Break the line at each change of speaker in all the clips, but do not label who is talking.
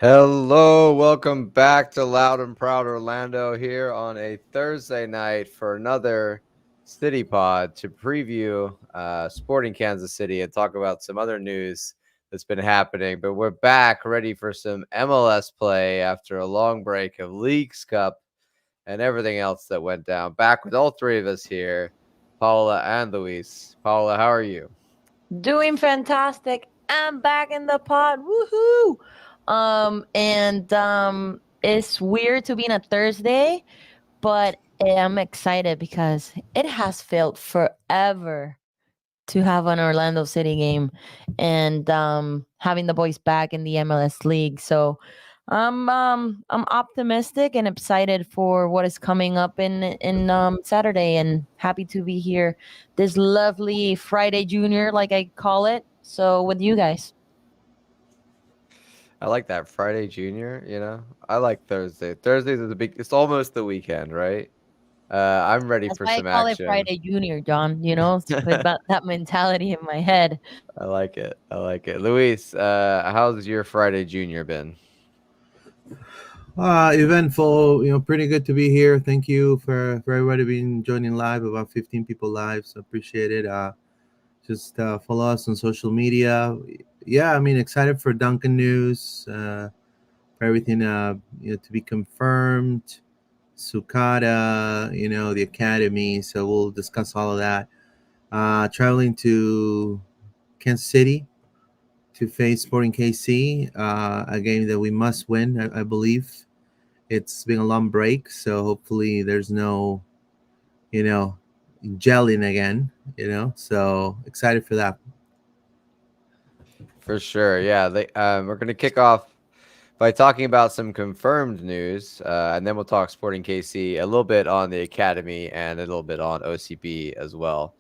Hello, welcome back to Loud and Proud Orlando here on a Thursday night for another City Pod to preview Sporting Kansas City and talk about some other news that's been happening. But we're back ready for some MLS play after a long break of Leagues Cup and everything else that went down. Back with all three of us here, Paula and Luis. Paula, how are you?
Doing fantastic. I'm back in the pod. Woohoo! And it's weird to be in a Thursday, but I'm excited because it has felt forever to have an Orlando City game and having the boys back in the MLS league. So I'm optimistic and excited for what is coming up in Saturday, and happy to be here this lovely Friday Junior, like I call it. So with you guys.
I like that Friday Junior, I like Thursday. Thursdays is it's almost the weekend, right? I'm ready
That's
for
why I
some
call it
action.
Friday Junior, John. To put that mentality in my head.
I like it. I like it. Luis, how's your Friday Junior been?
Eventful, pretty good to be here. Thank you for everybody being joining live, about 15 people live. So appreciate it. Just follow us on social media. Yeah, I mean, excited for Duncan news, for everything to be confirmed. Sukata, the academy. So we'll discuss all of that. Traveling to Kansas City to face Sporting KC, a game that we must win, I believe. It's been a long break, so hopefully there's no, you know, gelling again. So excited for that.
For sure. Yeah, we're gonna kick off by talking about some confirmed news, and then we'll talk Sporting KC a little bit on the academy and a little bit on OCB as well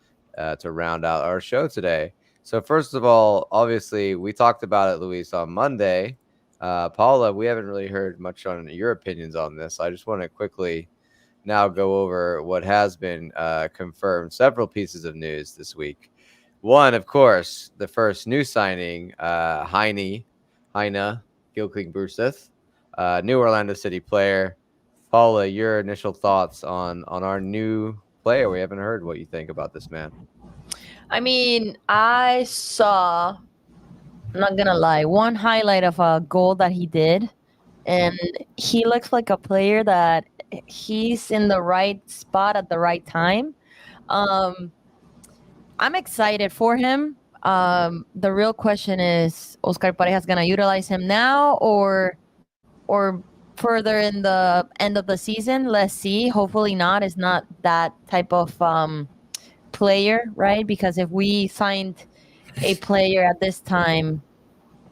to round out our show today. So first of all, obviously we talked about it, Luis, on Monday. Paula, we haven't really heard much on your opinions on this. I just want to quickly now go over what has been confirmed. Several pieces of news this week. One, of course, the first new signing, Heine Gilkling Bruseth, new Orlando City player. Paula, your initial thoughts on our new player? We haven't heard what you think about this man.
I mean, I saw, I'm not gonna lie, one highlight of a goal that he did, and he looks like a player that he's in the right spot at the right time. Um, I'm excited for him. The real question is, Oscar Pareja's gonna utilize him now or further in the end of the season? Let's see. Hopefully not. It's not that type of player, right? Because if we signed a player at this time,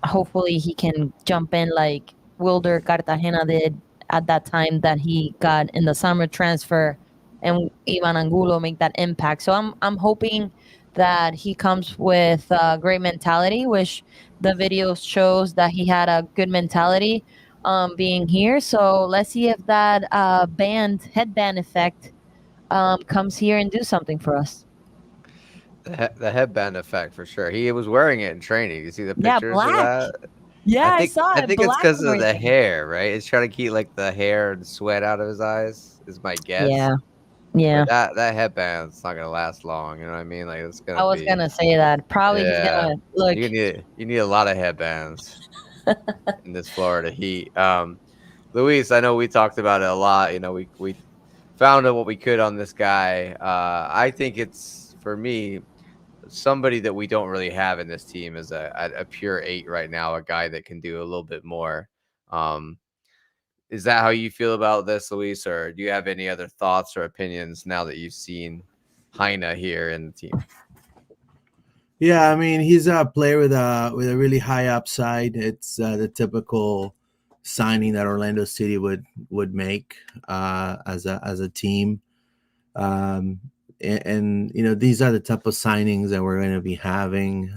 hopefully he can jump in like Wilder Cartagena did at that time that he got in the summer transfer, and Ivan Angulo make that impact. So I'm hoping that he comes with a great mentality, which the video shows that he had a good mentality being here. So let's see if that headband effect comes here and do something for us.
The headband effect for sure. He was wearing it in training. You see the
Yeah,
pictures of
black.
that?
Yeah,
I
I
think
saw
I
it,
think it's
black
because
and
of the
everything.
hair, right? It's trying to keep like the hair and sweat out of his eyes. Is my guess.
Yeah, yeah.
But that headband's not gonna last long, you know what I mean? Like, it's
I
gonna
was
be
gonna say that. Probably he's
yeah.
gonna look.
You need a lot of headbands in this Florida heat. Luis, I know we talked about it a lot. We found out what we could on this guy. I think it's, for me, somebody that we don't really have in this team is a pure 8 right now, a guy that can do a little bit more. Um, is that how you feel about this, Luis, or do you have any other thoughts or opinions now that you've seen Heine here in the team?
Yeah, I mean, he's a player with a really high upside. It's the typical signing that Orlando City would make as a team. And these are the type of signings that we're going to be having.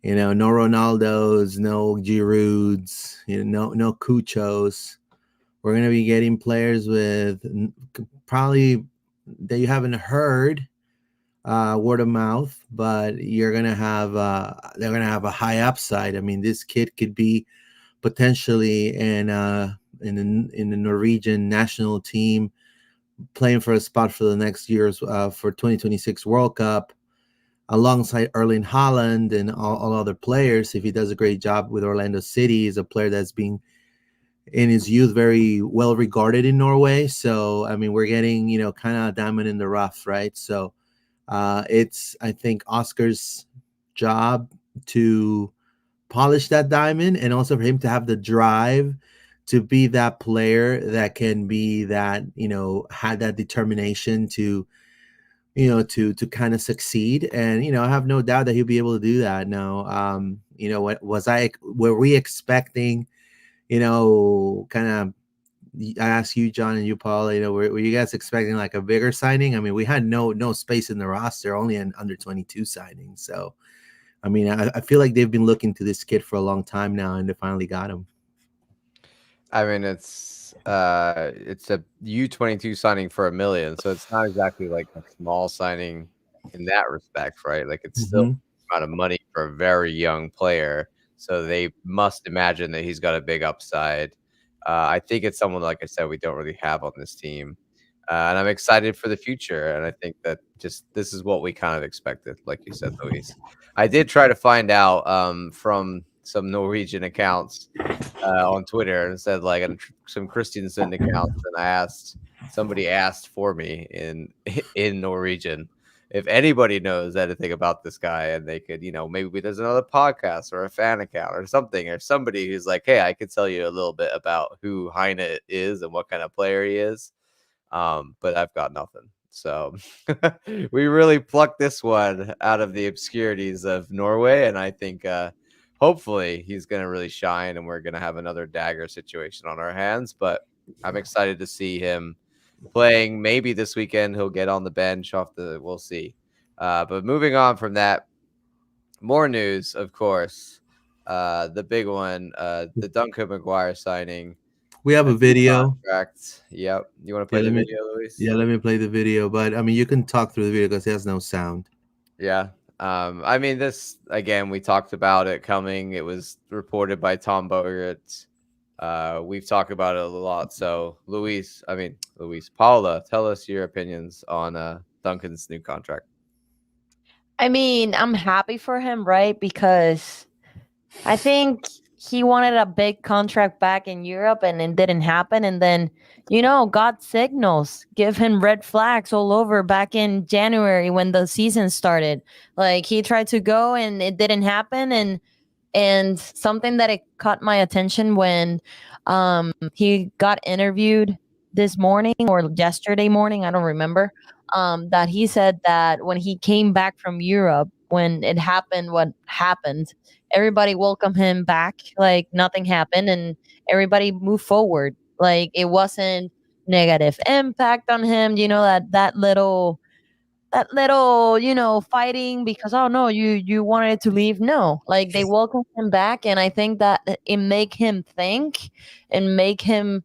No Ronaldos, no Girouds, no Cuchos. We're going to be getting players with probably that you haven't heard word of mouth, but you're gonna have they're gonna have a high upside. I mean, this kid could be potentially in the Norwegian national team, playing for a spot for the next year's for 2026 World Cup, alongside Erling Haaland and all other players. If he does a great job with Orlando City, he's a player that's been in his youth very well regarded in Norway. So I mean, we're getting kind of a diamond in the rough, right? So it's, I think, Oscar's job to polish that diamond, and also for him to have the drive to be that player that can be that, had that determination to, to kind of succeed. And I have no doubt that he'll be able to do that. Now, were we expecting, kind of, I asked you, John, and you, Paul, were you guys expecting like a bigger signing? I mean, we had no space in the roster, only an under 22 signing. So, I mean, I feel like they've been looking to this kid for a long time now, and they finally got him.
I mean, it's a U22 signing for $1 million, so it's not exactly like a small signing in that respect, right? Like, it's still a lot of money for a very young player, so they must imagine that he's got a big upside. I think it's someone, like I said, we don't really have on this team, and I'm excited for the future. And I think that just this is what we kind of expected, like you said, Luis. I did try to find out from some Norwegian accounts on Twitter, and said like some Christiansen accounts, and somebody asked for me in Norwegian if anybody knows anything about this guy, and they could, maybe there's another podcast or a fan account or something, or somebody who's like, hey, I could tell you a little bit about who Heine is and what kind of player he is. But I've got nothing. So we really plucked this one out of the obscurities of Norway, and I think hopefully he's going to really shine, and we're going to have another dagger situation on our hands. But I'm excited to see him playing. Maybe this weekend he'll get on the bench we'll see. But moving on from that, more news, of course. The big one, the Duncan McGuire signing.
We have a video.
Contract. Yep. You want to play the video, Luis?
Yeah, let me play the video. But I mean, you can talk through the video because it has no sound.
Yeah. I mean, this, again, we talked about it coming. It was reported by Tom Bogert. We've talked about it a lot. So, Paula, tell us your opinions on Duncan's new contract.
I mean, I'm happy for him, right? Because I think he wanted a big contract back in Europe, and it didn't happen. And then, got signals, give him red flags all over back in January when the season started. Like, he tried to go and it didn't happen. And something that it caught my attention when he got interviewed this morning or yesterday morning, I don't remember, that he said that when he came back from Europe, when it happened, what happened, everybody welcomed him back like nothing happened, and everybody moved forward. Like, it wasn't negative impact on him, that little fighting because, oh no, you wanted to leave. No, like, they welcome him back, and I think that it make him think and make him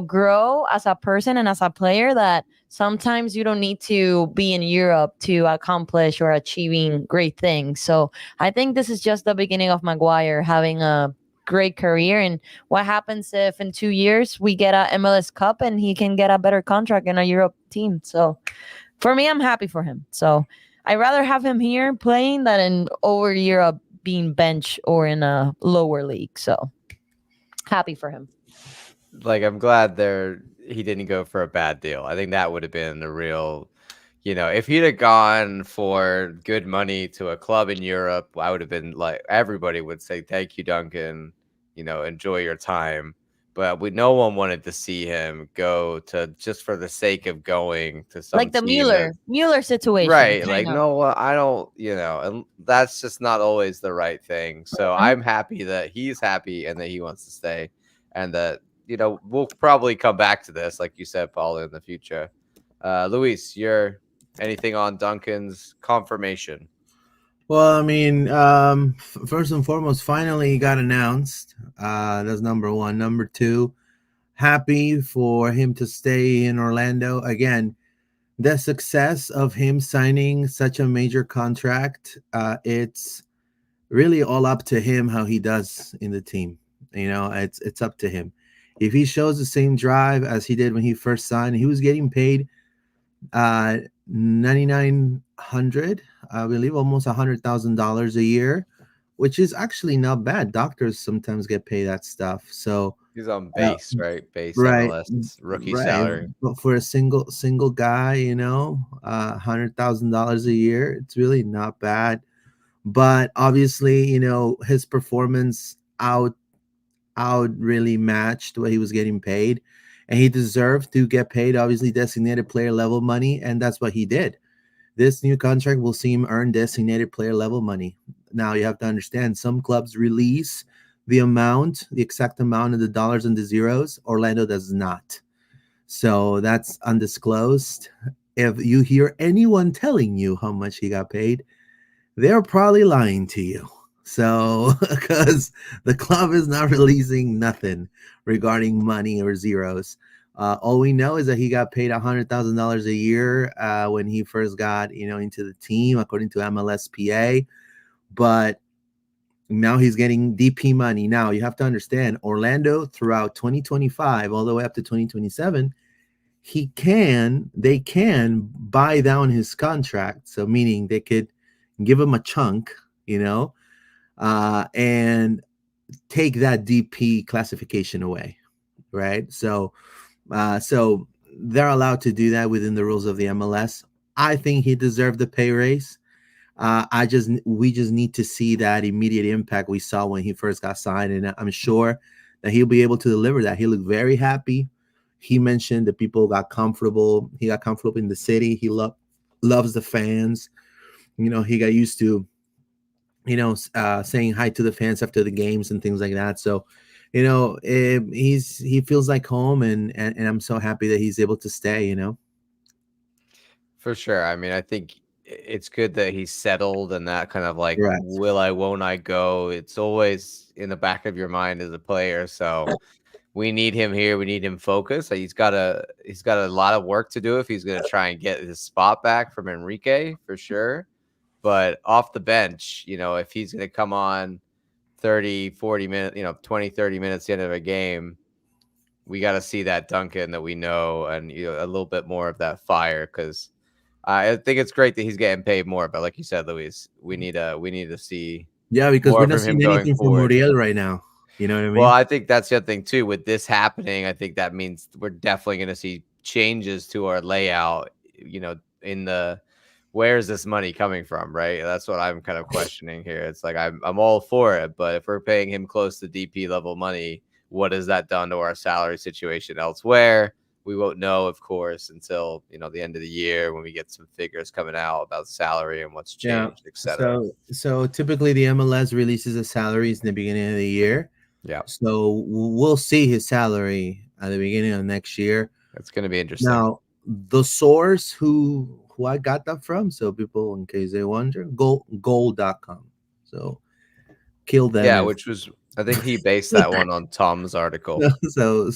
grow as a person and as a player, that sometimes you don't need to be in Europe to accomplish or achieving great things. So I think this is just the beginning of Maguire having a great career. And what happens if in 2 years we get a MLS Cup and he can get a better contract in a Europe team? So for me, I'm happy for him. So I'd rather have him here playing than in over Europe being bench or in a lower league. So happy for him.
Like, I'm glad he didn't go for a bad deal. I think that would have been a real, if he'd have gone for good money to a club in Europe, I would have been like, everybody would say, thank you, Duncan, enjoy your time. But no one wanted to see him go to just for the sake of going to some
like the
team
Mueller situation.
Right. Like, no, I don't, and that's just not always the right thing. So I'm happy that he's happy and that he wants to stay, and that, we'll probably come back to this, like you said, Paul, in the future. Luis, anything on Duncan's confirmation?
Well, I mean, first and foremost, finally got announced. That's number one. Number two, happy for him to stay in Orlando. Again, the success of him signing such a major contract, it's really all up to him how he does in the team. It's up to him. If he shows the same drive as he did when he first signed, he was getting paid 9,900, I believe, almost $100,000 a year, which is actually not bad. Doctors sometimes get paid that stuff. So
He's on base, right? Base
right,
MLS rookie
right.
salary.
But for a single guy, $100,000 a year, it's really not bad. But obviously, his performance out really matched what he was getting paid, and he deserved to get paid obviously designated player level money, and that's what he did. This new contract will see him earn designated player level money. Now you have to understand, some clubs release the exact amount of the dollars and the zeros. Orlando does not, so that's undisclosed. If you hear anyone telling you how much he got paid, they're probably lying to you. So, because the club is not releasing nothing regarding money or zeros. All we know is that he got paid $100,000 a year when he first got, into the team, according to MLSPA. But now he's getting DP money. Now you have to understand, Orlando throughout 2025 all the way up to 2027, they can buy down his contract. So meaning they could give him a chunk, and take that DP classification away, right? So they're allowed to do that within the rules of the MLS. I think he deserved the pay raise. We just need to see that immediate impact we saw when he first got signed, and I'm sure that he'll be able to deliver that. He looked very happy. He mentioned that people got comfortable. He got comfortable in the city. He loves the fans. He got used to, saying hi to the fans after the games and things like that. So, he feels like home, and I'm so happy that he's able to stay.
For sure. I mean, I think it's good that he's settled, and that kind of like,
Right.
will I, won't I go? It's always in the back of your mind as a player. So we need him here. We need him focused. He's got a lot of work to do if he's going to try and get his spot back from Enrique, for sure. But off the bench, if he's going to come on 30, 40 minutes, 20, 30 minutes the end of a game, we got to see that Duncan that we know, and a little bit more of that fire, because I think it's great that he's getting paid more. But like you said, Luis, we need to see
because
more
we're not
from him
seeing
going
anything from
forward.
Muriel right now. You know what I mean?
Well, I think that's the other thing too. With this happening, I think that means we're definitely going to see changes to our layout. In the, where is this money coming from, right? That's what I'm kind of questioning here. It's like I'm all for it, but if we're paying him close to DP level money, what has that done to our salary situation elsewhere? We won't know, of course, until the end of the year, when we get some figures coming out about salary and what's changed, etc.
So typically the MLS releases the salaries in the beginning of the year.
Yeah.
So we'll see his salary at the beginning of next year.
It's going to be interesting.
Now, the source who I got that from, so people, in case they wonder, goal.com. So kill them.
Yeah, which was, I think he based that one on Tom's article.
So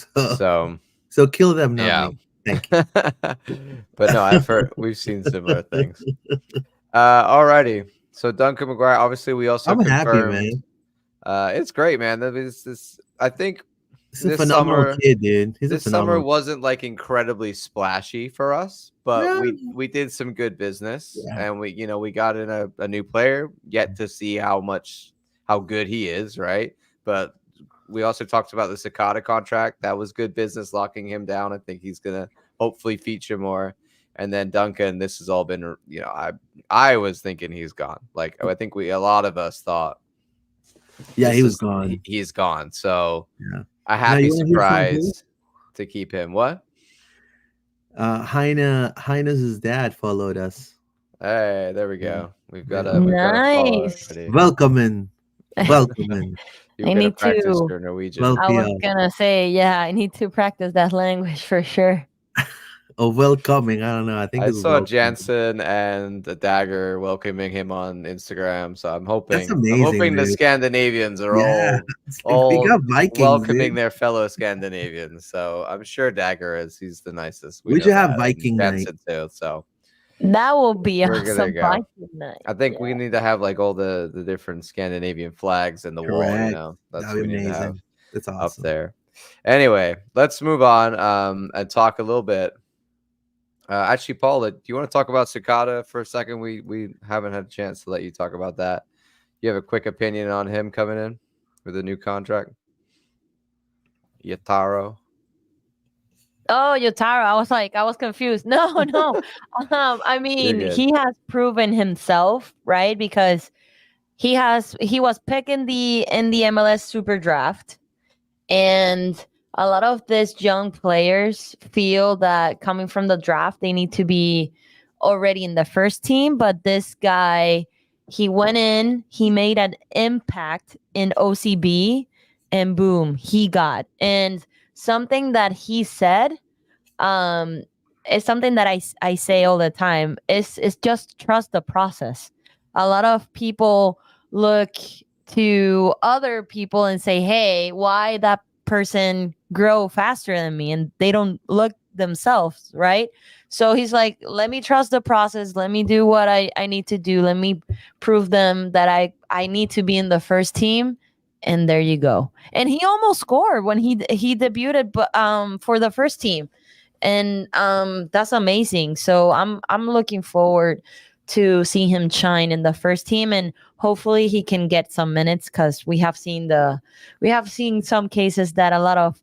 kill them, not
yeah.
me. Thank you.
But no, we've seen similar things. Alrighty. So Duncan McGuire, obviously we also
I'm
confirmed.
happy, man.
It's great, man. I think
He's a phenomenal kid, dude.
This summer wasn't like incredibly splashy for us, but we did some good business, and we got in a new player. Yet to see how good he is, right? But we also talked about the Sakata contract. That was good business, locking him down. I think he's gonna hopefully feature more. And then Duncan, this has all been, I was thinking he's gone. Like, I think a lot of us thought.
Yeah, he was gone.
He's gone. So a happy surprise to keep him. What?
Heine's dad followed us.
Hey, there we go. We've got a
nice.
Welcome in.
You need to practice your Norwegian.
I was gonna say, I need to practice that language for sure.
Welcoming. I don't know. I think
I saw Jansen and the Dagger welcoming him on Instagram, so I'm hoping.
That's amazing,
I'm hoping
dude.
The Scandinavians are all
Vikings,
welcoming
dude.
their fellow Scandinavians. So I'm sure Dagger is. He's the nicest.
We should have Viking night
too. So
that will be awesome. Viking night.
I think we need to have like all the different Scandinavian flags in the wall. That's what we need to have.
That's
up
awesome.
there. Anyway, let's move on and talk a little bit. Actually, Paula, do you want to talk about Cicada for a second? We haven't had a chance to let you talk about that. You have a quick opinion on him coming in with a new contract? Yataro.
Oh, Yotaro. I was confused. No, no. I mean,
good.
he has proven himself, right? Because he was picked in the MLS Super Draft, and a lot of these young players feel that coming from the draft, they need to be already in the first team. But this guy, he went in, he made an impact in OCB, and boom, he got. And something that he said, um is something that I say all the time, is just trust the process. A lot of people look to other people and say, hey, why that person grow faster than me, and they don't look themselves, right? So he's like, let me trust the process, let me do what I need to do, let me prove them that I need to be in the first team. And there you go. And he almost scored when he debuted, but for the first team. And that's amazing. So I'm looking forward to see him shine in the first team, and hopefully he can get some minutes, because we have seen some cases that a lot of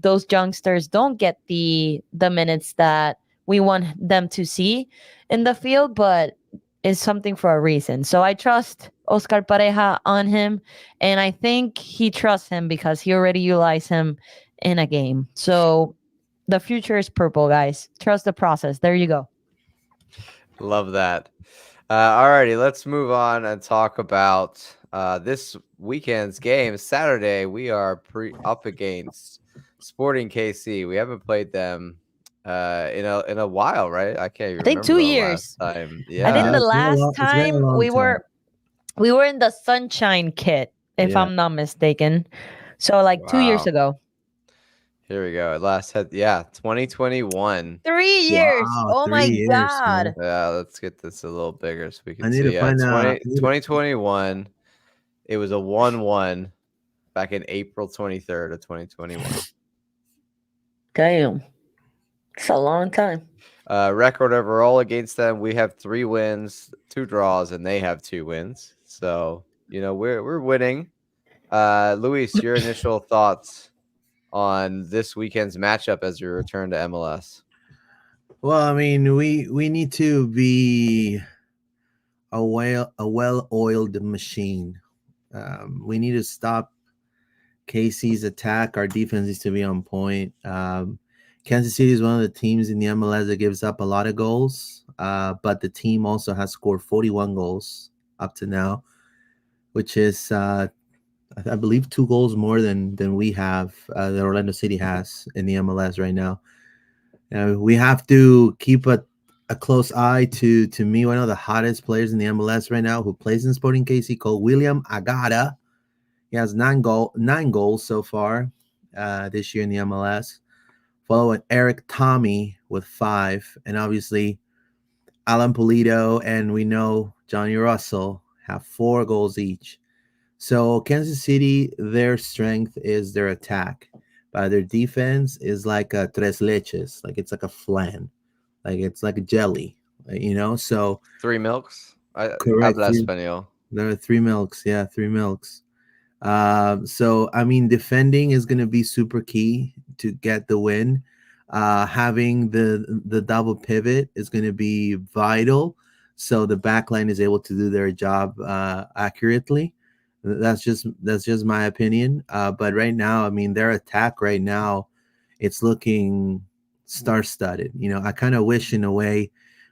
those youngsters don't get the minutes that we want them to see in the field, but it's something for a reason. So I trust Oscar Pareja on him, and I think he trusts him because he already utilized him in a game. So the future is purple, guys. Trust the process. There you go.
Love that. Alrighty, let's move on and talk about this weekend's game. Saturday, we are up against Sporting KC. We haven't played them in a while, right? I can't even
I think
remember
2
the
years.
last time.
I think
Yeah,
the
It's been a
last
long, it's been a
time
long time.
we were in the Sunshine Kit, if
Yeah.
I'm not mistaken. So like 2 years
wow.
ago.
Here we go. It last had 2021.
3 years.
Wow,
Oh my
3 years, man.
God.
Yeah, let's get this a little bigger so we
I
can
need to
see. Yeah,
find out.
2021. It was a 1-1 back in April 23rd of 2021.
Damn. It's a long time.
Record overall against them, we have 3 wins, 2 draws, and they have 2 wins. So, we're winning. Luis, your initial thoughts on this weekend's matchup as we return to MLS?
Well, I mean, we need to be a well-oiled machine. We need to stop KC's attack. Our defense needs to be on point. Kansas City is one of the teams in the MLS that gives up a lot of goals, but the team also has scored 41 goals up to now, which is, I believe, 2 goals more than we have, that Orlando City has in the MLS right now. We have to keep a close eye to me, one of the hottest players in the MLS right now, who plays in Sporting KC, called William Agada. He has 9 goals so far this year in the MLS. Following Eric Tommy with 5, and obviously Alan Pulido, and we know Johnny Russell have 4 goals each. So Kansas City, their strength is their attack, but their defense is like a tres leches, like it's like a flan, like it's like a jelly, So
3 milks?
correct,
Habla español.
there are 3 milks, yeah, 3 milks. So I mean, defending is going to be super key to get the win. Having the double pivot is going to be vital, so the back line is able to do their job accurately. That's just my opinion. But right now, I mean, their attack right now, it's looking star-studded. I kind of wish, in a way,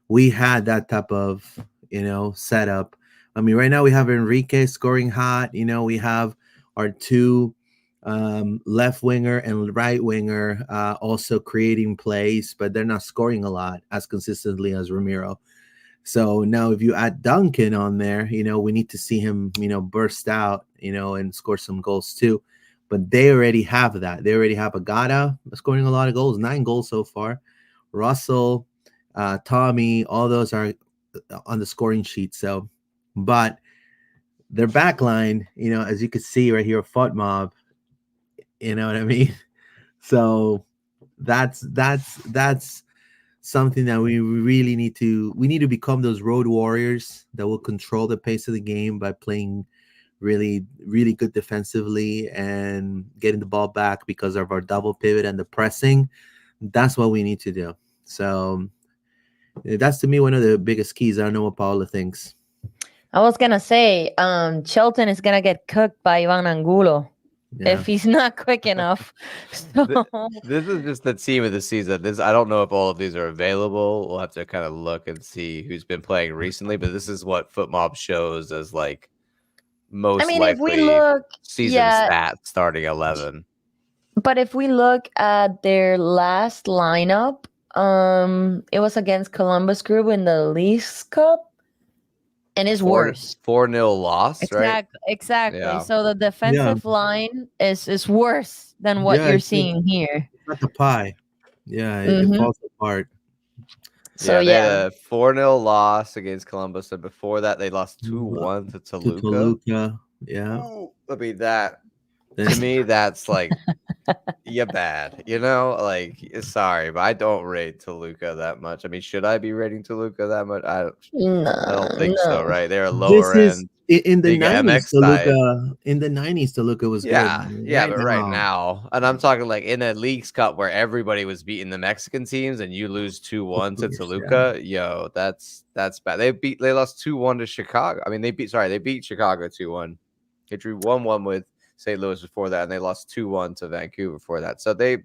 we had that type of setup. I mean, right now we have Enrique scoring hot. We have our 2 left winger and right winger also creating plays, but they're not scoring a lot as consistently as Ramiro. So now if you add Duncan on there, we need to see him, burst out, and score some goals too. But they already have that. They already have Agata scoring a lot of goals, 9 goals so far. Russell, Tommy, all those are on the scoring sheet. So, but their back line, as you can see right here, Foot Mob, You know what I mean? So that's something that we really need to become those road warriors that will control the pace of the game by playing really, really good defensively and getting the ball back because of our double pivot and the pressing. That's what we need to do. So that's to me one of the biggest keys. I don't know what Paula thinks.
I was gonna say, Shelton is gonna get cooked by Ivan Angulo
Yeah.
if he's not quick enough. So
This is just the team of the season. I don't know if all of these are available. We'll have to kind of look and see who's been playing recently. But this is what FootMob shows as like most
I mean, if we
likely
look,
season stats starting 11.
but if we look at their last lineup, it was against Columbus Crew in the Leafs Cup, and it's worse.
4-0 loss, right?
Exactly.
Yeah.
So the defensive line is worse than what you're seeing here.
It's not the pie. Yeah, it falls apart.
So
they had a 4-0 loss against Columbus, and before that they lost 2-1 to Toluca.
Yeah.
Ooh, I mean that to me that's like you're bad, you know. Like, sorry, but I don't rate Toluca that much. I mean, should I be rating Toluca that much? I don't think so, right? They're a lower end.
In the
big
90s,
MX side.
Toluca. In the 90s, Toluca was good.
Right now, and I'm talking like in a Leagues Cup where everybody was beating the Mexican teams, and you lose 2-1 to Toluca. Yo, that's bad. They lost 2-1 to Chicago. I mean, they beat Chicago 2-1. They drew 1-1 with St. Louis before that, and they lost 2-1 to Vancouver before that. So they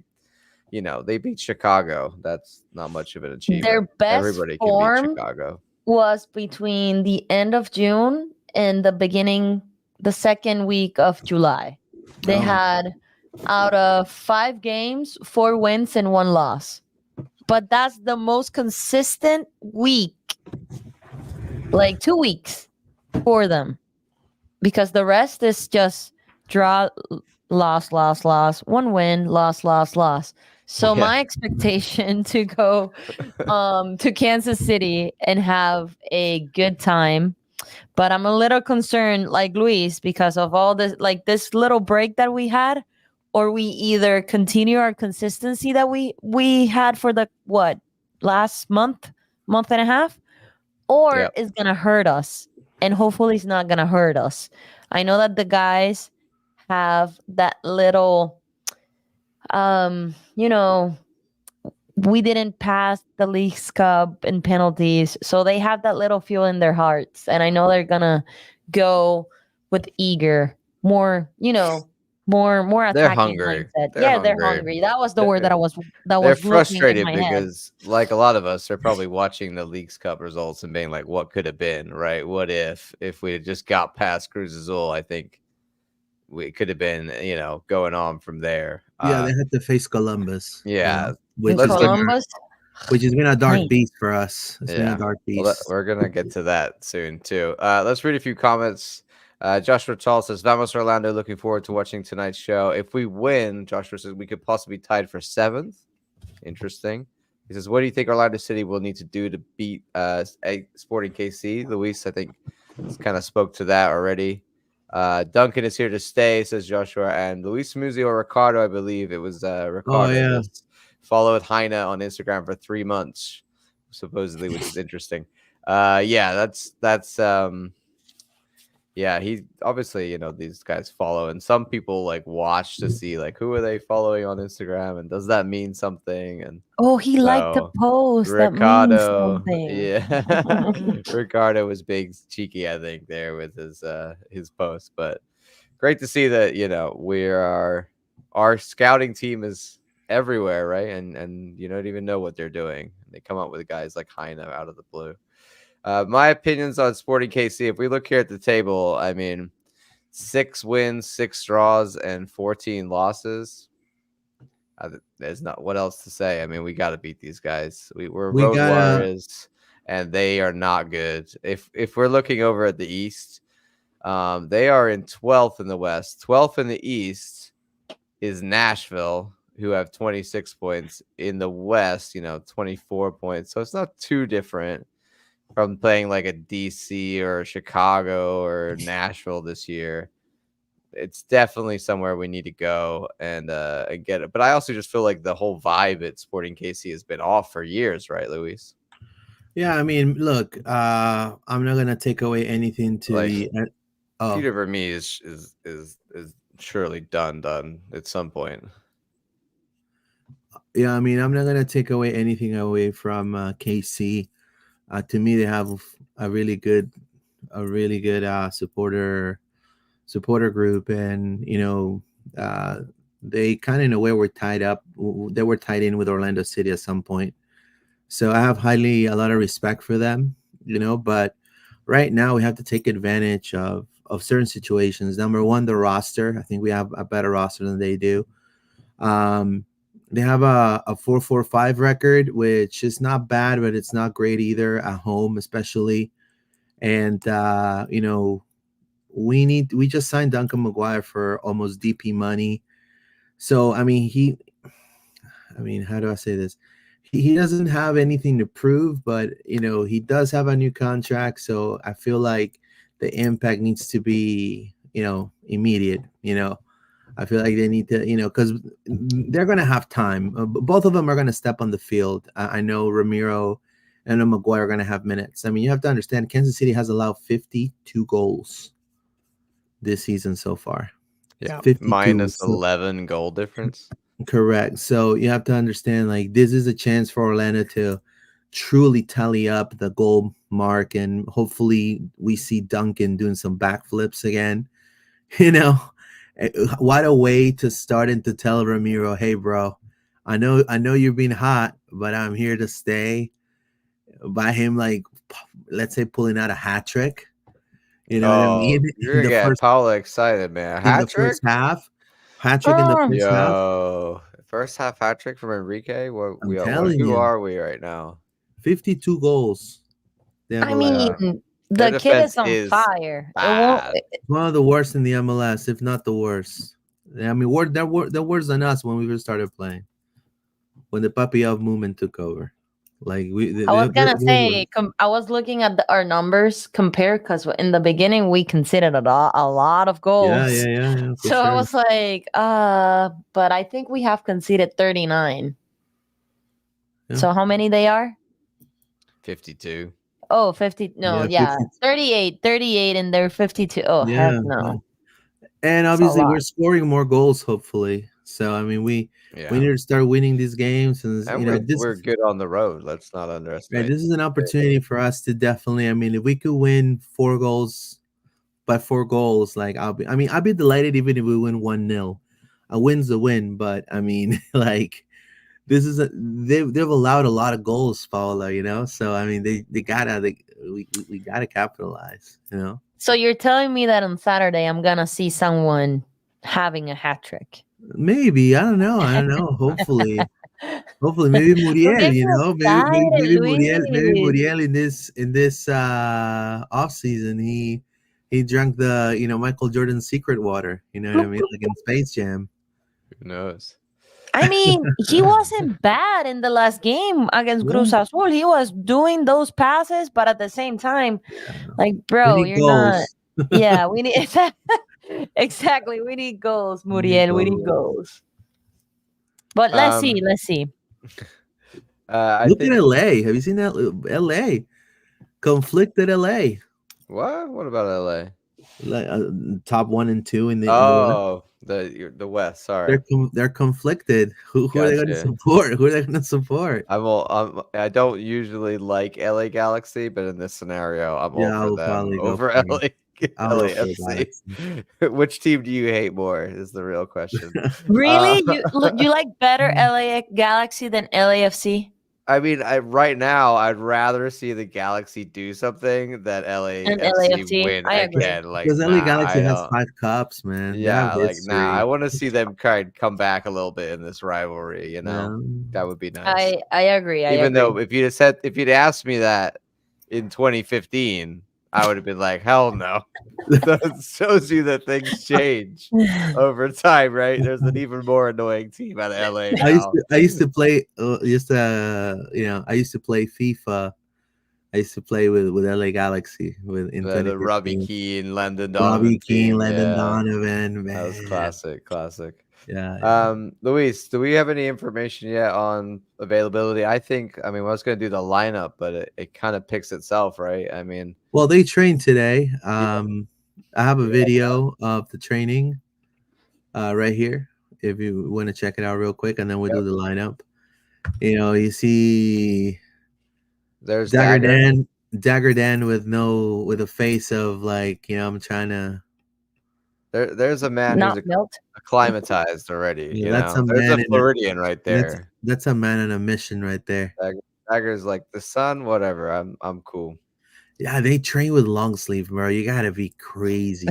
beat Chicago. That's not much of an achievement.
Their best
Everybody
form
can beat Chicago.
Was between the end of June and the second week of July. They had, out of 5 games, 4 wins and 1 loss. But that's the most consistent week, like 2 weeks for them. Because the rest is just draw, loss, 1 win, loss. So my expectation to go to Kansas City and have a good time, but I'm a little concerned, like Luis, because of all this, like this little break that we had, or we either continue our consistency that we had for the last month and a half, or it's gonna hurt us. And hopefully it's not gonna hurt us. I know that the guys have that little we didn't pass the Leagues Cup in penalties, so they have that little fuel in their hearts, and I know they're gonna go with more attacking
They're hungry.
mindset. They're hungry. That was the word that was
They're frustrated
in my
because, like a lot of us, they're probably watching the Leagues Cup results and being like, "What could have been? Right? What if we had just got past Cruz Azul? I think we could have been, going on from there."
They had to face Columbus.
Yeah,
which has been a dark beast for us. It's been a dark beast.
Well, we're gonna get to that soon too. Let's read a few comments. Joshua Tall says, "Vamos Orlando. Looking forward to watching tonight's show. If we win," Joshua says, "we could possibly be tied for 7th. Interesting." He says, "What do you think Orlando City will need to do to beat Sporting KC?" Luis, I think, kind of spoke to that already. Duncan is here to stay, says Joshua, and Luis Muzzi or Ricardo, I believe it was Ricardo. Followed Heine on Instagram for 3 months, supposedly, which is interesting. He obviously, these guys follow, and some people like watch to see like who are they following on Instagram, and does that mean something? And
he liked the post.
Ricardo,
that means something.
Ricardo was being cheeky, I think, there with his post. But great to see that our scouting team is everywhere, right? And you don't even know what they're doing. They come up with guys like Heine out of the blue. My opinions on Sporting KC, if we look here at the table, I mean, 6 wins, 6 draws, and 14 losses. There's not what else to say. I mean, we got to beat these guys. We're road warriors, and they are not good. If we're looking over at the East, they are in 12th in the West. 12th in the East is Nashville, who have 26 points. In the West, 24 points. So it's not too different from playing like a DC or Chicago or Nashville this year. it's definitely somewhere we need to go and get it. But I also just feel like the whole vibe at Sporting KC has been off for years, right, Luis?
Yeah, I mean, look, I'm not gonna take away anything to
Like,
the.
Peter Vermees is surely done at some point.
Yeah, I mean, I'm not gonna take away anything away from KC. To me, they have a really good supporter group, and they kind of in a way were tied up. They were tied in with Orlando City at some point, so I have a lot of respect for them. But right now we have to take advantage of certain situations. Number one, the roster. I think we have a better roster than they do. They have a 4.45 record, which is not bad, but it's not great either at home, especially. And we just signed Duncan McGuire for almost DP money. So I mean, how do I say this? He doesn't have anything to prove, but he does have a new contract. So I feel like the impact needs to be immediate. I feel like they need to, because they're going to have time. Both of them are going to step on the field. I know Ramiro and McGuire are going to have minutes. I mean, you have to understand Kansas City has allowed 52 goals this season so far.
Yeah,
52.
minus 11 goal difference.
Correct. So you have to understand, like, this is a chance for Orlando to truly tally up the goal mark, and hopefully we see Duncan doing some backflips again. What a way to start and to tell Ramiro, hey, bro, I know you're being hot, but I'm here to stay. By him, like, let's say, pulling out a hat trick. You know what I mean?
You're going to get Paolo excited, man.
Hat trick?
First
half. Hat trick in the first half.
Yo, first half hat trick from Enrique? Who are we right now?
52 goals.
I mean, the kid is on fire.
One of the worst in the MLS, if not the worst. I mean, they're worse than us when we first started playing. When the Papillon movement took over. Like
I was gonna say, I was looking at our numbers compared, because in the beginning we conceded a lot of goals.
Yeah.
So sure. I was like, but I think we have conceded 39. Yeah. So how many they are?
52.
Oh, 50. No, yeah. 38, and they're 52. Oh,
yeah,
heck no.
And obviously we're scoring more goals, hopefully. So I mean, we need to start winning these games, and
we're good on the road. Let's not underestimate.
Right, this is an opportunity for us to definitely. I mean, if we could win 4 goals, by 4 goals, like I'll be delighted even if we win 1-0. A win's a win, but I mean, like, this is they've allowed a lot of goals, Paolo. So I mean, we gotta capitalize.
So you're telling me that on Saturday I'm gonna see someone having a hat trick?
Maybe. I don't know. Hopefully, maybe Muriel. Maybe Muriel in this off season he drank the Michael Jordan's secret water. You know what I mean? Like in Space Jam.
Who knows?
I mean, he wasn't bad in the last game against Cruz Azul. He was doing those passes, but at the same time, like, bro, you're goals. Not. Yeah, we need exactly. We need goals, Muriel. We need goals. But let's see.
Look at LA. Have you seen that? LA, conflicted LA.
What? What about LA?
Like top 1 and 2 in the
the West. Sorry,
they're conflicted. Who are they going to support?
I don't usually like LA Galaxy, but in this scenario, I'm all for them over LAFC. Which team do you hate more? Is the real question.
Really, you like better LA Galaxy than LAFC?
I mean, right now, I'd rather see the Galaxy do something than LAFC win again. Like,
because LA Galaxy has 5 cups, man.
Yeah, I want to see them come back a little bit in this rivalry. That would be nice.
I agree.
Even though if you'd asked me that in 2015, I would have been like, hell no. That shows you that things change over time, right? There's an even more annoying team out of LA now.
I used to play I used to play FIFA. I used to play with LA Galaxy in
The Robbie
2015.
Keane, Landon
Robbie
Donovan
Keane,
team.
Landon
Yeah,
Donovan,
that was
man.
classic.
Yeah.
Luis, do we have any information yet on availability? I think, I mean, I was going to do the lineup, but it kind of picks itself, right? I mean,
Well, they trained today.
yeah,
I have a video of the training right here if you want to check it out real quick, and then we'll
Yep.
do the lineup. You see
there's
Dagger Dan with a face of like, I'm trying to.
there's a man who's
Not melt.
acclimatized already.
That's a
There's a
man
Floridian right there.
that's a man on a mission right there.
Dagger's like the sun, whatever. I'm cool.
Yeah, they train with long sleeve, bro. You gotta be crazy.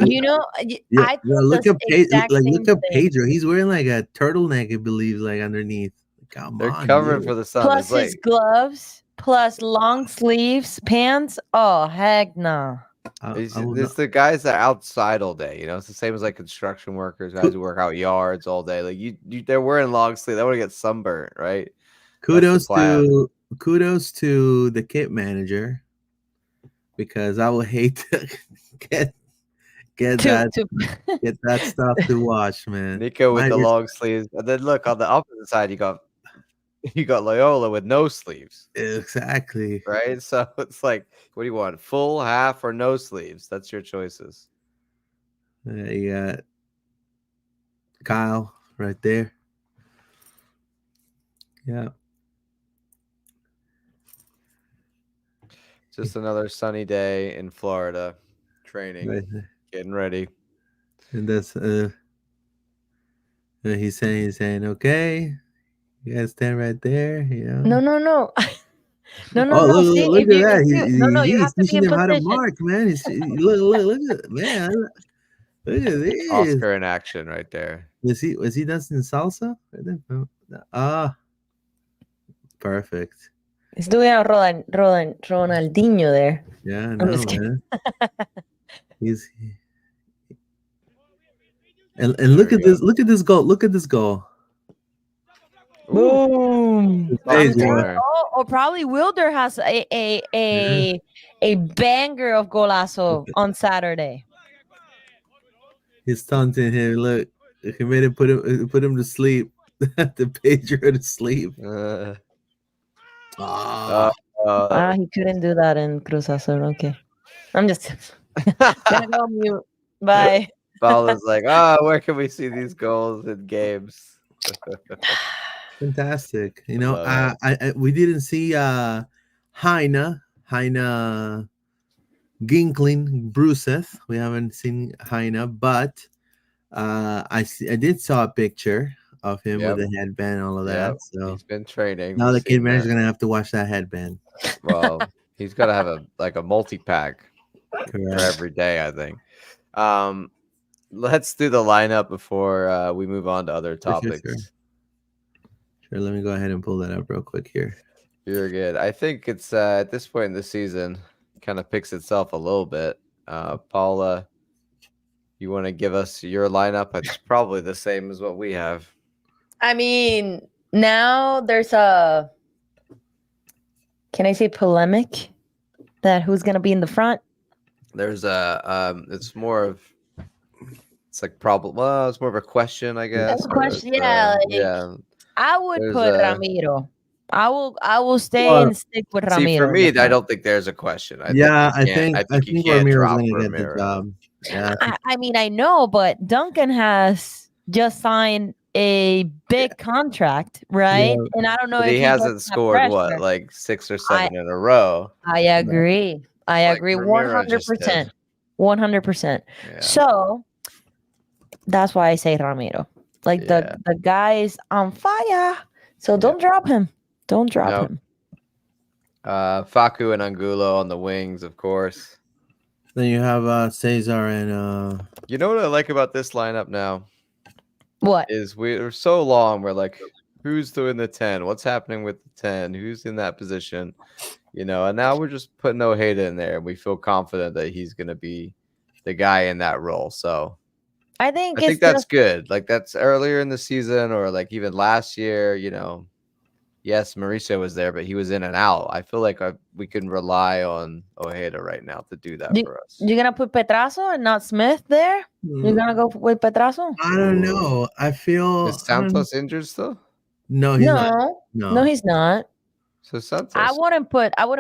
You know,
Yeah,
I
yeah,
thought
look
the
at
exact same
look at
thing.
Pedro. He's wearing like a turtleneck, I believe, like underneath. Come
They're
on,
covering
dude.
for the sun.
Plus
It's like
his gloves, plus long sleeves, pants. Oh heck no!
it's
I would not.
the guys that are outside all day. It's the same as like construction workers, guys who work out yards all day. Like they're wearing long sleeve. They want to get sunburnt, right?
Kudos
plan.
to the kit manager, because I would hate to get that stuff to wash, man.
Nico with the long sleeves, and then look on the opposite side, you got Loyola with no sleeves.
Exactly.
Right? So it's like, what do you want? Full, half, or no sleeves? That's your choices.
You got Kyle right there. Yeah.
Just another sunny day in Florida, training,
Right.
getting ready.
And that's he's saying, okay, you gotta stand right there,
No, no, no. No, no,
Oh,
no. See,
look
if
at
you,
that.
no, you
He's
have to be
teaching
in
them how to
position.
mark, man. Look at, man. Look at this.
Oscar in action right there.
Was he dancing salsa? Ah, perfect.
He's doing a Ronaldinho there.
Yeah, I
I'm
know,
just kidding.
man. And look at this. Look at this goal. Look at this goal.
Boom!
Hey,
Or probably Wilder has a banger of golazo on Saturday.
He's taunting him. Look, he made him put him to sleep. The Pedro to sleep.
He couldn't do that in Cruz Azul. Okay, I'm just gonna go mute. Bye.
Paula's like, where can we see these goals in games?
Fantastic. We didn't see Heine Ginkling Bruseth. We haven't seen Heine, but I did saw a picture of him with a headband, all of that. So
he's been training.
now the kid manager's gonna have to watch that headband.
Well, he's gotta have a multi-pack for every day, I think. Let's do the lineup before we move on to other topics.
Sure, let me go ahead and pull that up real quick here.
You're good. I think it's at this point in the season, kind of picks itself a little bit. Paula, you want to give us your lineup? It's probably the same as what we have.
I mean, now there's a, can I say polemic that who's going to be in the front?
There's it's more of, it's like problem. Well, it's more of a question, I guess.
That's a question, yeah. I would put Ramiro. I will stay and stick with Ramiro.
See, for me, I don't think there's a question.
I think Ramiro's going to get the job. Yeah.
I mean, I know, but Duncan has just signed a big contract, right? Yeah. And I don't know
if he hasn't scored like 6 or 7 in a row.
I agree. I agree 100%. 100%. So that's why I say Ramiro. Like the guy's on fire. So don't drop him. Don't drop him.
Facu and Angulo on the wings, of course.
Then you have Cesar and
You know what I like about this lineup now?
What?
Is we're so long, we're like, who's doing the 10? What's happening with the 10? Who's in that position? And now we're just putting Ojeda in there, and we feel confident that he's gonna be the guy in that role. So
I think
that's good. Like that's earlier in the season, or like even last year, yes, Mauricio was there, but he was in and out. I feel like we can rely on Ojeda right now to do that for us.
You're gonna put Petraso and not Smith there? You're gonna go with Petraso?
I don't
Ooh.
know. I feel
Is Santos injured still?
no, he's not.
No, he's not.
So Santos.
I wouldn't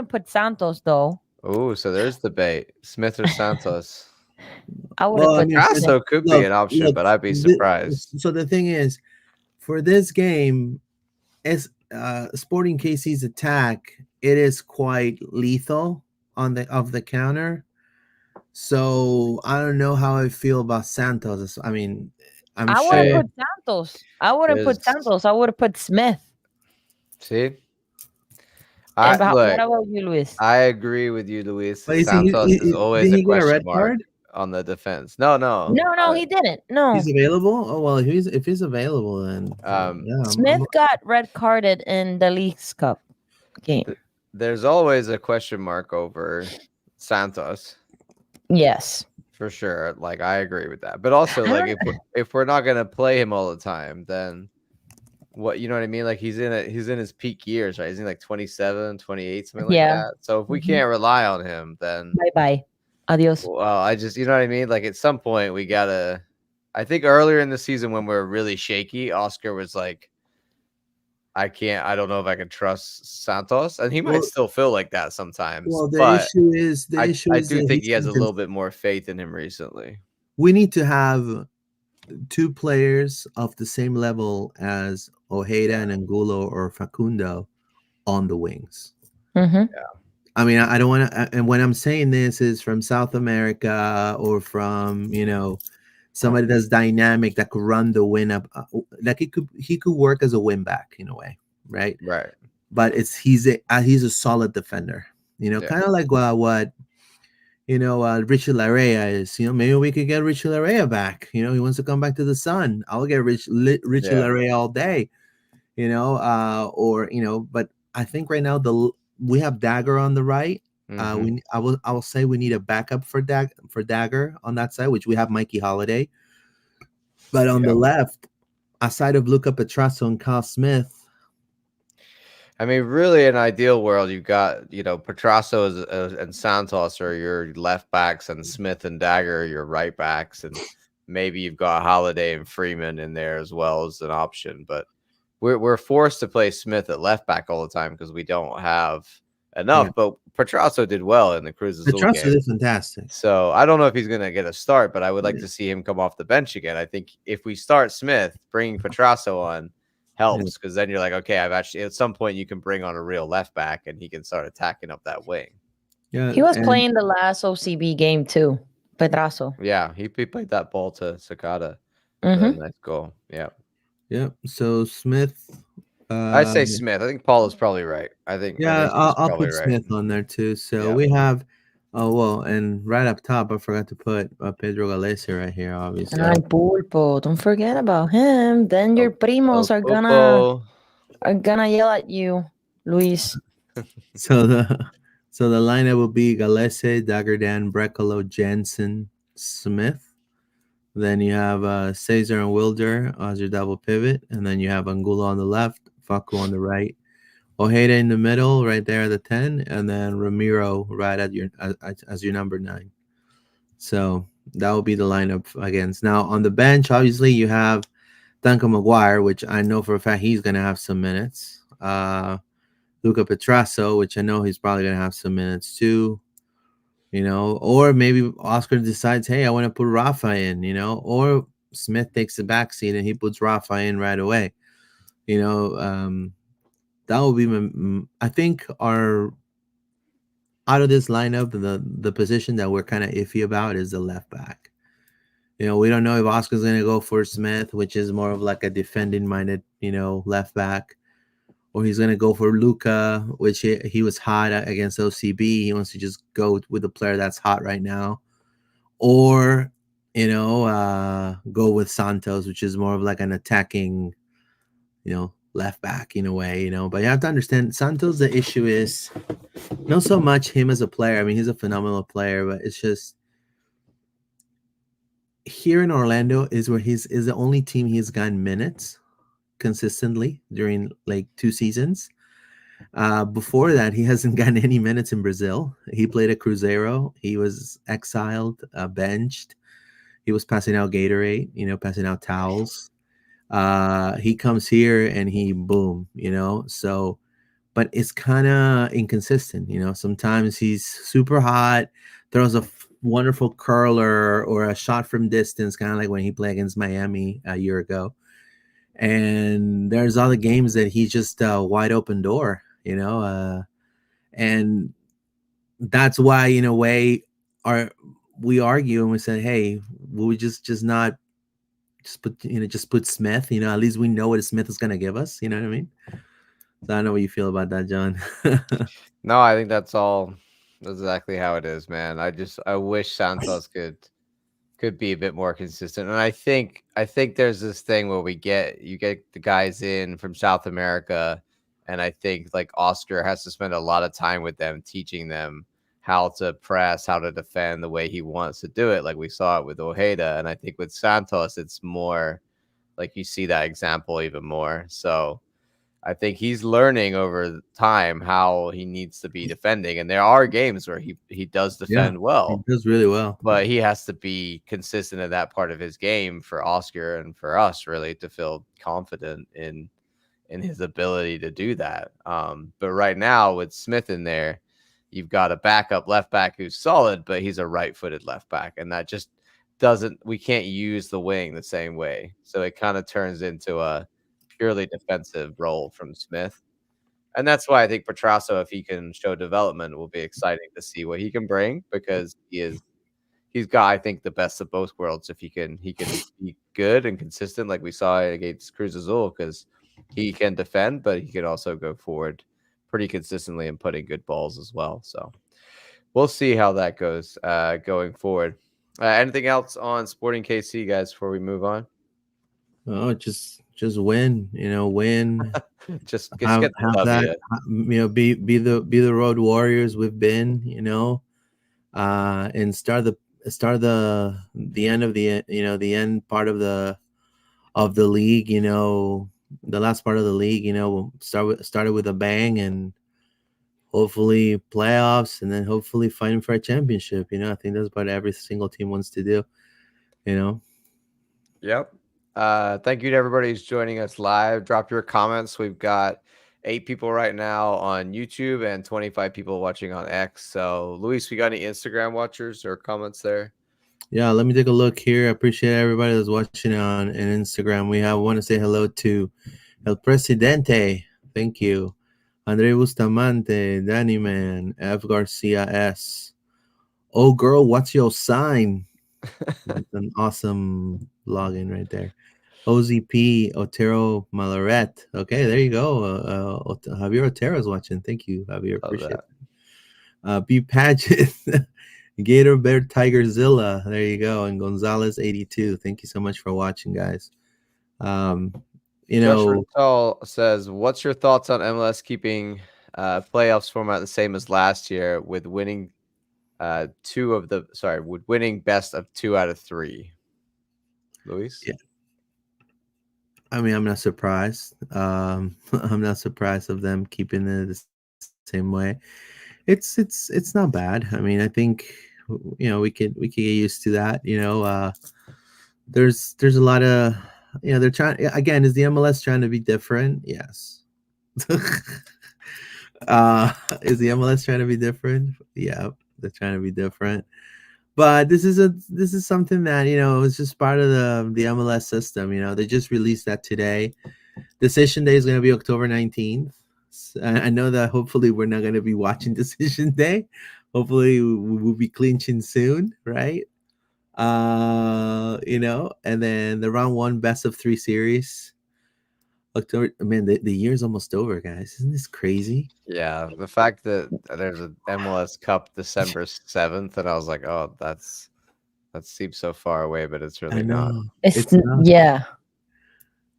put Santos though.
Oh, so there's debate. Smith or Santos?
I would have put
Picasso could be an option, but I'd be surprised.
So the thing is, for this game, as Sporting KC's attack, it is quite lethal on the counter. So I don't know how I feel about Santos. I mean,
I wouldn't put Santos. I wouldn't put Santos. I would have put Smith.
See,
what about you, Luis?
I agree with you, Luis.
But
Santos is always a question mark
card?
on the defense. No,
he didn't. No,
he's available. Oh well, if he's available, then
Smith got red carded in the Leagues Cup game.
There's always a question mark over Santos.
Yes,
for sure. Like I agree with that, but also like if we're not gonna play him all the time, then what, you know what I mean? Like he's in his peak years, right? He's in like 27, 28, something like that. So if we can't rely on him, then
bye, adios.
Well, I just, you know what I mean? Like at some point we gotta. I think earlier in the season when we were really shaky, Oscar was like, I don't know if I can trust Santos, and he might still feel like that sometimes.
Well, the issue is
I do think he has a little bit more faith in him recently.
We need to have two players of the same level as Ojeda and Angulo or Facundo on the wings.
Yeah.
I mean, I don't want to, and when I'm saying this is from South America or from, somebody that's dynamic that could run the win up, like he could work as a win back in a way, right?
Right.
But he's a solid defender, kind of like what Richie Larea is. Maybe we could get Richie Larea back. He wants to come back to the Sun. I'll get Richie Larea all day. But I think right now we have Dagger on the right. I will say we need a backup for Dagger on that side, which we have Mikey Holiday. But on the left, aside of Luca Petrasso and Kyle Smith,
I mean, really, in an ideal world, you've got Petrasso and Santos are your left backs, and Smith and Dagger are your right backs, and maybe you've got Holiday and Freeman in there as well as an option. But we're forced to play Smith at left back all the time because we don't have enough. Yeah. But Petrasso did well in the Cruz Azul game.
Petrasso did fantastic.
So I don't know if he's going to get a start, but I would like to see him come off the bench again. I think if we start Smith, bringing Petrasso on helps, because then you're like, okay, I've actually at some point you can bring on a real left back and he can start attacking up that wing.
Yeah,
he was playing the last OCB game too, Petrasso.
Yeah, he played that ball to Sakata. Nice goal. Yeah.
Yeah. So Smith.
I'd say Smith. I think Paul is probably right.
I'll put Smith on there too. So we have, and right up top, I forgot to put Pedro Galese right here, obviously.
Ay, Pulpo, don't forget about him. Then your primos are gonna yell at you, Luis.
So the lineup will be Galese, Dagerdan, Brecalo, Jensen, Smith. Then you have Cesar and Wilder as your double pivot, and then you have Angulo on the left, Facu on the right, Ojeda in the middle, right there at the 10, and then Ramiro right at as your number 9. So that will be the lineup against. Now on the bench, obviously you have Duncan McGuire, which I know for a fact he's going to have some minutes. Luca Petrasso, which I know he's probably going to have some minutes too. Or maybe Oscar decides, hey, I want to put Rafa in, or Smith takes the back seat and he puts Rafa in right away. That will be, I think, out of this lineup, the position that we're kind of iffy about is the left back. We don't know if Oscar's going to go for Smith, which is more of like a defending-minded, left back, or he's going to go for Luca, which he was hot against OCB. He wants to just go with the player that's hot right now, or go with Santos, which is more of like an attacking, left back in a way, But you have to understand, Santos, the issue is not so much him as a player. I mean, he's a phenomenal player, but it's just here in Orlando is where is the only team he's gotten minutes, consistently during like 2 seasons. Before that, he hasn't gotten any minutes in Brazil. He played at Cruzeiro. He was exiled, benched. He was passing out Gatorade, passing out towels. He comes here and he boom, So, but it's kind of inconsistent, Sometimes he's super hot, throws a wonderful curler or a shot from distance, kind of like when he played against Miami a year ago. And there's other games that he's just a wide open door, and that's why, in a way, we argue and we say, hey, will we just not just put Smith? At least we know what Smith is going to give us. You know what I mean? So I don't know what you feel about that, John.
No, I think that's exactly how it is, man. I wish Santos could be a bit more consistent. And I think there's this thing where you get the guys in from South America, and I think like Oscar has to spend a lot of time with them, teaching them how to press, how to defend the way he wants to do it. Like we saw it with Ojeda. And I think with Santos, it's more like you see that example even more. So I think he's learning over time how he needs to be defending. And there are games where he does defend well.
He does really well.
But he has to be consistent in that part of his game for Oscar and for us really to feel confident in his ability to do that. But right now with Smith in there, you've got a backup left back who's solid, but he's a right-footed left back. And that just we can't use the wing the same way. So it kind of turns into a purely defensive role from Smith. And that's why I think Petrasso, if he can show development, will be exciting to see what he can bring, because he's got, I think, the best of both worlds. If he can be good and consistent like we saw against Cruz Azul, because he can defend, but he can also go forward pretty consistently and putting good balls as well. So we'll see how that goes going forward. Anything else on Sporting KC, guys, before we move on?
Oh, just win, win.
just get the
have
W.
That, be the road warriors we've been, and start the end of the end part of the league, the last part of the league, we'll started with a bang, and hopefully playoffs, and then hopefully fighting for a championship. I think that's what every single team wants to do.
Yep. Thank you to everybody who's joining us live. Drop your comments. We've got 8 people right now on YouTube and 25 people watching on X. So, Luis, we got any Instagram watchers or comments there?
Yeah, let me take a look here. I appreciate everybody that's watching on Instagram. Want to say hello to El Presidente. Thank you. Andre Bustamante, Danny Man, F. Garcia S. Oh, girl, what's your sign? That's an awesome login right there. OZP, Otero Malaret. Okay, there you go. Javier Otero is watching. Thank you, Javier. Appreciate it. B. Paget, Gator Bear Tigerzilla. There you go. And Gonzalez 82. Thank you so much for watching, guys.
Josh Rittal says, what's your thoughts on MLS keeping playoffs format the same as last year with winning winning best of 2 out of 3? Luis?
Yeah. I mean, I'm not surprised. I'm not surprised of them keeping it the same way. It's not bad. I mean, I think we could get used to that. There's a lot of they're trying again. Is the MLS trying to be different? Yes. Is the MLS trying to be different? Yeah, they're trying to be different. But this is something that it's just part of the MLS system. They just released that today. Decision Day is going to be October 19th. I know that hopefully we're not going to be watching Decision Day. Hopefully we'll be clinching soon, right? And then the round 1 best of 3 series. October, man, the year's almost over, guys. Isn't this crazy?
Yeah, the fact that there's an MLS Cup December 7th, and I was like, oh, that seems so far away, but it's really not.
It's not. Yeah.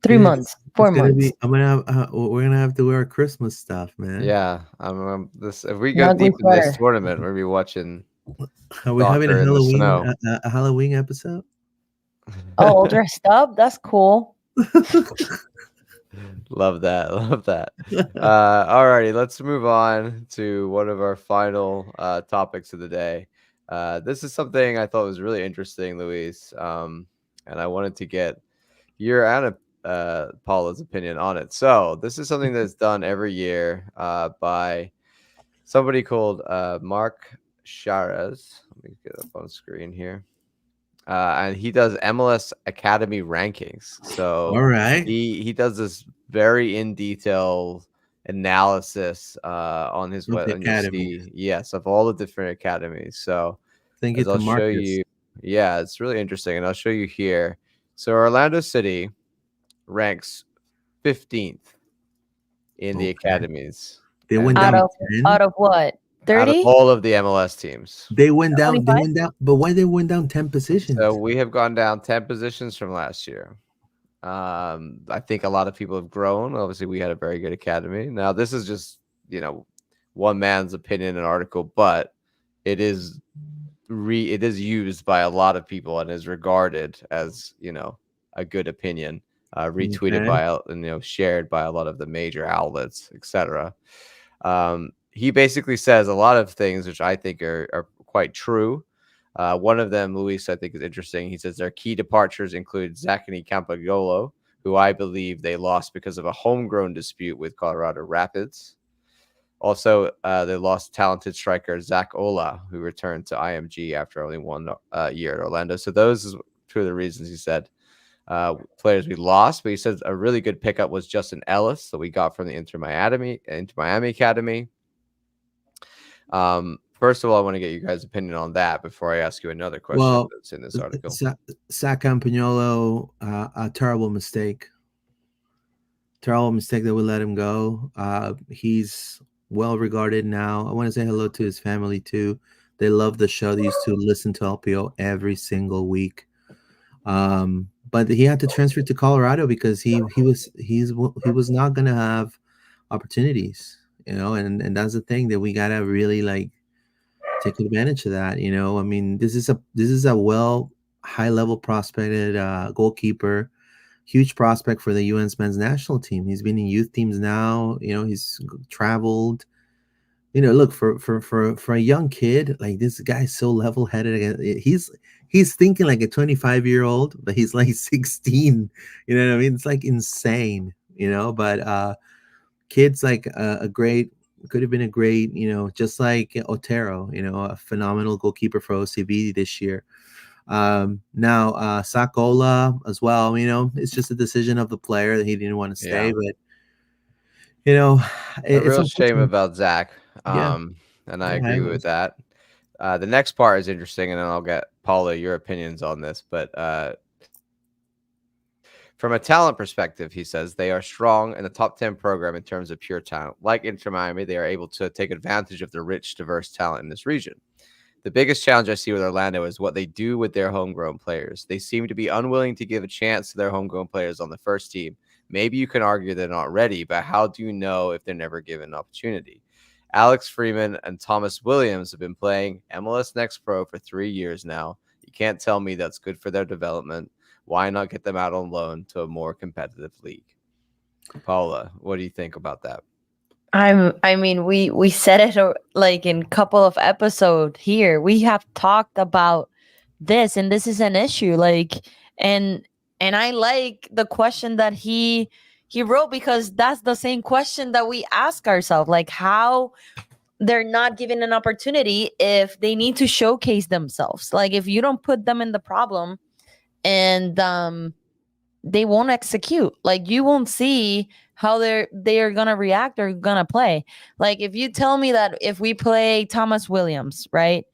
3 months, 4 months.
We're gonna have to wear our Christmas stuff, man.
Yeah, if we go deep in this tournament, we'll be watching.
Are we having a Halloween episode?
Oh, dressed up? That's cool.
Love that. Love that. Alrighty, let's move on to one of our final topics of the day. This is something I thought was really interesting, Luis, and I wanted to get your and Paula's opinion on it. So this is something that's done every year by somebody called Mark Sharaz. Let me get up on screen here. And he does MLS Academy rankings. So
All right.
he does this very in detail analysis on his
Of
web,
the
and you'll
academies.
see, yes, of all the different academies. So
Thank you
as
to
I'll show
Marcus.
you, yeah, it's really interesting, and I'll show you here. So Orlando City ranks 15th in the
Okay.
academies.
They went
And
Out
down
of
10.
out of what?
out of
30?
all of the MLS teams.
They went down. They
25?
went down. But why they went down 10 positions?
So we have gone down 10 positions from last year. I think a lot of people have grown. Obviously, we had a very good academy. Now, this is just, one man's opinion and article, but it is it is used by a lot of people and is regarded as, a good opinion, retweeted
Okay.
by, shared by a lot of the major outlets, etc. He basically says a lot of things which I think are quite true. One of them, Luis, I think is interesting. He says their key departures include Zachary Campagnolo, who I believe they lost because of a homegrown dispute with Colorado Rapids. Also, they lost talented striker Zach Ola, who returned to IMG after only 1 year at Orlando. So those is two of the reasons he said players we lost. But he says a really good pickup was Justin Ellis that we got from the Inter Miami Academy. First of all, I want to get you guys' opinion on that before I ask you another question
Well,
that's in this article.
Zach Campagnolo, a terrible mistake. Terrible mistake that we let him go. He's well regarded now. I want to say hello to his family too. They love the show. They used to listen to LPO every single week. But he had to transfer to Colorado because he was not gonna have opportunities, and that's the thing that we gotta really like take advantage of that. I mean, this is a high level prospected goalkeeper, huge prospect for the UN's men's national team. He's been in youth teams now. He's traveled. Look, for a young kid, like, this guy's so level headed. He's thinking like a 25-year-old, but he's like 16. You know what I mean? It's like insane. But kids like could have been a great, just like Otero, a phenomenal goalkeeper for OCB this year. Now Sakola as well, it's just a decision of the player that he didn't want to stay.
Yeah.
But
a
it's
real shame
unfortunate.
about Zach.
Yeah.
And I
Yeah,
agree
it
with
was.
that. The next part is interesting, and then I'll get Paula your opinions on this. But from a talent perspective, he says they are strong in the top 10 program in terms of pure talent. Like Inter Miami, they are able to take advantage of the rich, diverse talent in this region. The biggest challenge I see with Orlando is what they do with their homegrown players. They seem to be unwilling to give a chance to their homegrown players on the first team. Maybe you can argue they're not ready, but how do you know if they're never given an opportunity? Alex Freeman and Thomas Williams have been playing MLS Next Pro for 3 years now. You can't tell me that's good for their development. Why not get them out on loan to a more competitive league? Paula, what do you think about that?
I mean, we said it like in a couple of episodes here. We have talked about this, and this is an issue. Like, and I like the question that he wrote, because that's the same question that we ask ourselves. Like, how they're not given an opportunity if they need to showcase themselves. Like, if you don't put them in the problem, and they won't execute. Like, you won't see how they're gonna react or gonna play. Like, if you tell me that if we play Thomas Williams, right,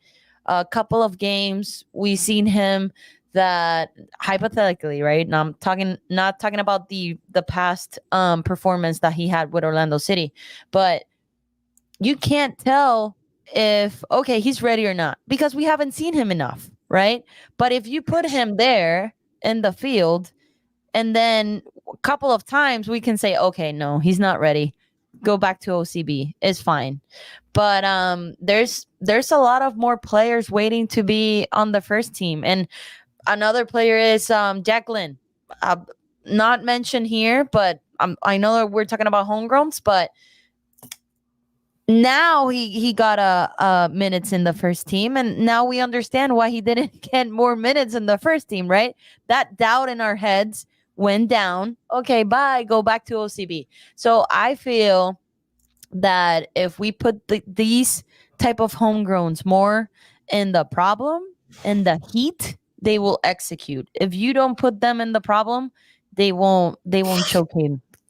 a couple of games we seen him that, hypothetically, right, now I'm not talking about the past performance that he had with Orlando City, but you can't tell if, okay, he's ready or not, because we haven't seen him enough, right? But if you put him there in the field, and then a couple of times we can say, okay, no, he's not ready, go back to OCB, it's fine. But there's a lot of more players waiting to be on the first team. And another player is Declan, not mentioned here, but I know that we're talking about homegrowns, but now he got minutes in the first team, and now we understand why he didn't get more minutes in the first team, right? That doubt in our heads went down. Okay, bye, go back to OCB. So I feel that if we put these type of homegrowns more in the problem, in the heat, they will execute. If you don't put them in the problem, they won't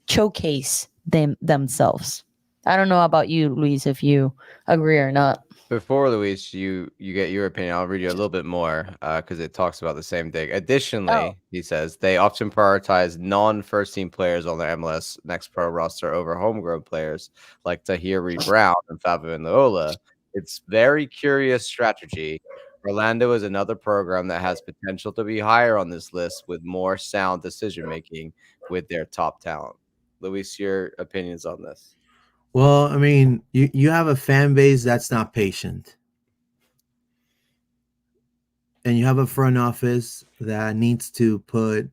showcase themselves. I don't know about you, Luis, if you agree or not.
Before Luis, you get your opinion. I'll read you a little bit more because it talks about the same thing. Additionally, he says they often prioritize non-first team players on their MLS Next Pro roster over homegrown players like Tahiri Brown and Fabio Nola. It's very curious strategy. Orlando is another program that has potential to be higher on this list with more sound decision making with their top talent. Luis, your opinions on this?
Well, I mean, you have a fan base that's not patient. And you have a front office that needs to put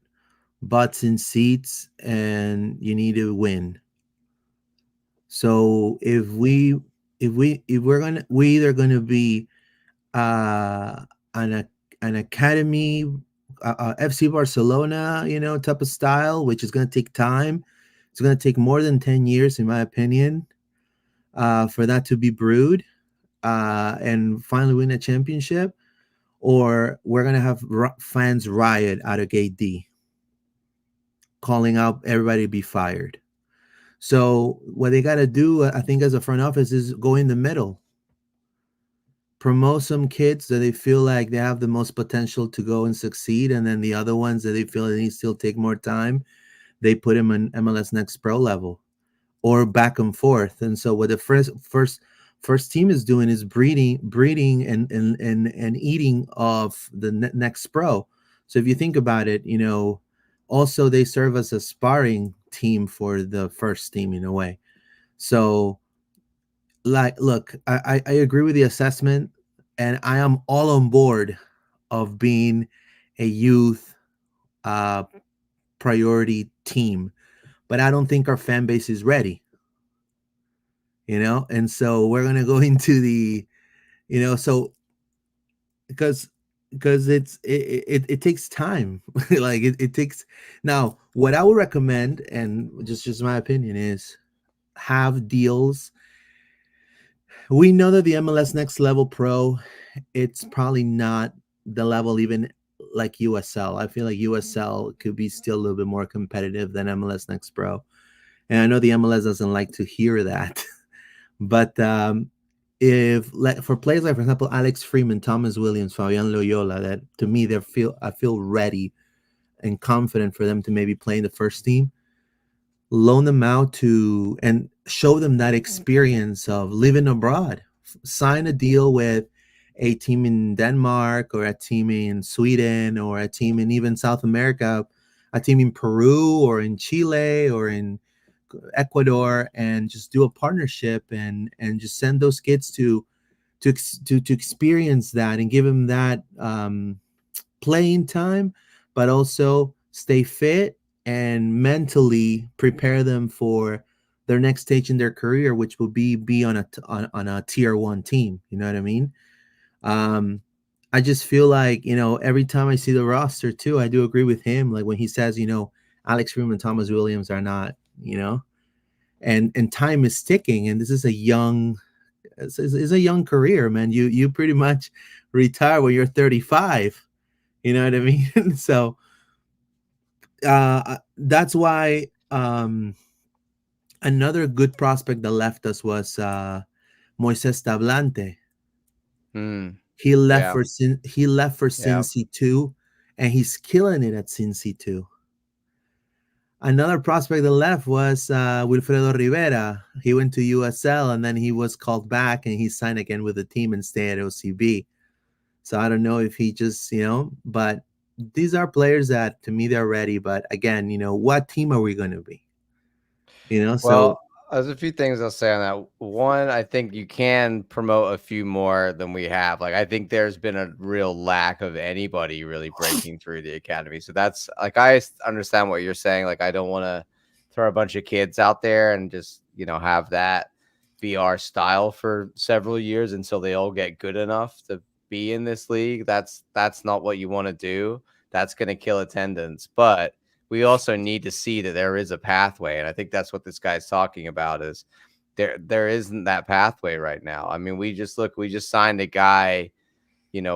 butts in seats, and you need to win. So if we're either gonna be an academy, FC Barcelona, type of style, which is gonna take time. It's gonna take more than 10 years, in my opinion, for that to be brewed and finally win a championship. Or we're going to have fans riot out of Gate D, calling out everybody to be fired. So what they got to do, I think, as a front office is go in the middle. Promote some kids that they feel like they have the most potential to go and succeed. And then the other ones that they feel they need to still take more time, they put them in MLS Next Pro level or back and forth. And so what the first team is doing is breeding and eating of the Next Pro. So if you think about it, also they serve as a sparring team for the first team in a way. So look, I agree with the assessment, and I am all on board of being a youth priority team, but I don't think our fan base is ready. And so we're going to go into the, so because it takes time. Like it takes. Now, what I would recommend, and just my opinion, is have deals. We know that the MLS Next Level Pro, it's probably not the level even like USL. I feel like USL could be still a little bit more competitive than MLS Next Pro. And I know the MLS doesn't like to hear that. But if for players like, for example, Alex Freeman, Thomas Williams, Fabian Loyola, that to me I feel ready and confident for them to maybe play in the first team, loan them out to and show them that experience of living abroad. Sign a deal with a team in Denmark or a team in Sweden or a team in even South America, a team in Peru or in Chile or in Ecuador, and just do a partnership and just send those kids to experience that and give them that playing time, but also stay fit and mentally prepare them for their next stage in their career, which will be on a tier 1 team. You know what I mean? I just feel like, every time I see the roster too, I do agree with him. Like when he says, Alex Freeman, Thomas Williams are not, and time is ticking, and this is a young career, man. You pretty much retire when you're 35. You know what I mean? So that's why another good prospect that left us was Moises Tablante. He left for Cincy 2, and he's killing it at Cincy 2. Another prospect that left was Wilfredo Rivera. He went to USL, and then he was called back, and he signed again with the team and stayed at OCB. So I don't know if he just, but these are players that, to me, they're ready. But again, what team are we going to be?
Well, there's a few things I'll say on that. One, I think you can promote a few more than we have. Like, I think there's been a real lack of anybody really breaking through the academy. So that's like, I understand what you're saying. Like, I don't want to throw a bunch of kids out there and just, have that be our style for several years until they all get good enough to be in this league. That's not what you want to do. That's going to kill attendance. But we also need to see that there is a pathway. And I think that's what this guy's talking about is there isn't that pathway right now. I mean, we just signed a guy,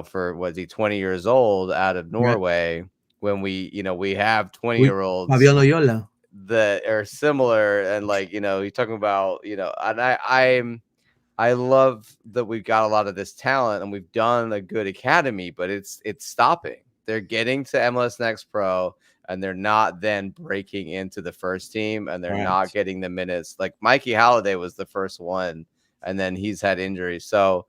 for was he 20 years old out of Norway when we have 20-year-olds
Fabian Loyola
that are similar. And you're talking about, and I love that we've got a lot of this talent and we've done a good academy, but it's stopping. They're getting to MLS Next Pro and they're not then breaking into the first team and they're not getting the minutes. Like Mikey Halliday was the first one and then he's had injuries. So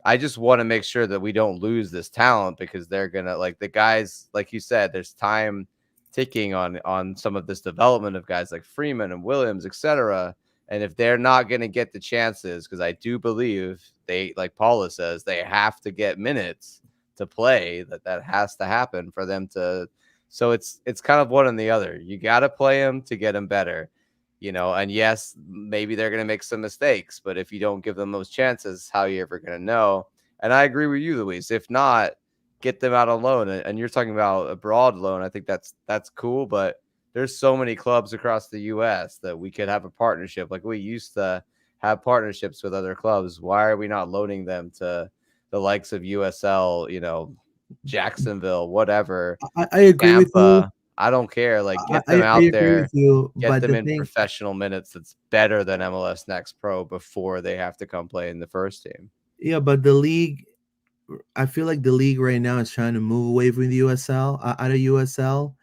I just want to make sure that we don't lose this talent because they're going to the guys, like you said, there's time ticking on some of this development of guys like Freeman and Williams, etc. And if they're not going to get the chances, because I do believe they, like Paula says, they have to get minutes to play, that has to happen for them to. So it's kind of one and the other. You got to play them to get them better, and yes, maybe they're going to make some mistakes, but if you don't give them those chances, how are you ever going to know? And I agree with you, Luis. If not, get them out on loan. And you're talking about a broad loan. I think that's cool, but there's so many clubs across the U.S. that we could have a partnership. Like we used to have partnerships with other clubs. Why are we not loaning them to the likes of USL, Jacksonville, whatever?
I agree
Tampa,
with you.
I don't care. Get them out there.
With you,
get them in professional minutes that's better than MLS Next Pro before they have to come play in the first team.
Yeah, but the league, I feel like the league right now is trying to move away from the USL, out of USL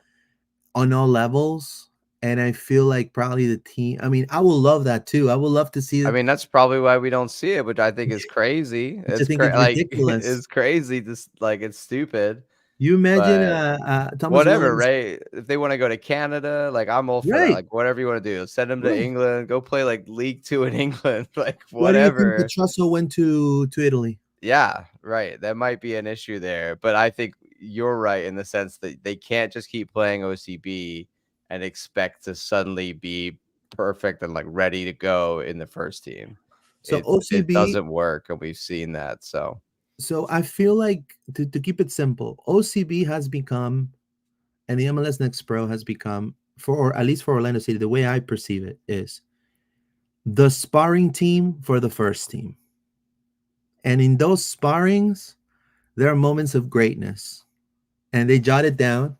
on all levels. And I feel like probably the team, I mean, I will love that too. I would love to see it.
I mean, that's probably why we don't see it, which I think is crazy.
It's ridiculous.
It's crazy. It's stupid.
You imagine
Thomas whatever, Williams. Right? If they want to go to Canada, I'm all for that. Whatever you want to do, send them to England, go play League 2 in England, whatever.
Why do you think Petrasso went to Italy?
Yeah, right. That might be an issue there, but I think you're right in the sense that they can't just keep playing OCB and expect to suddenly be perfect and ready to go in the first team.
So
it doesn't work, and we've seen that. So
I feel like to keep it simple, OCB has become, and the MLS Next Pro has become, at least for Orlando City, the way I perceive it is the sparring team for the first team. And in those sparrings, there are moments of greatness, and they jot it down.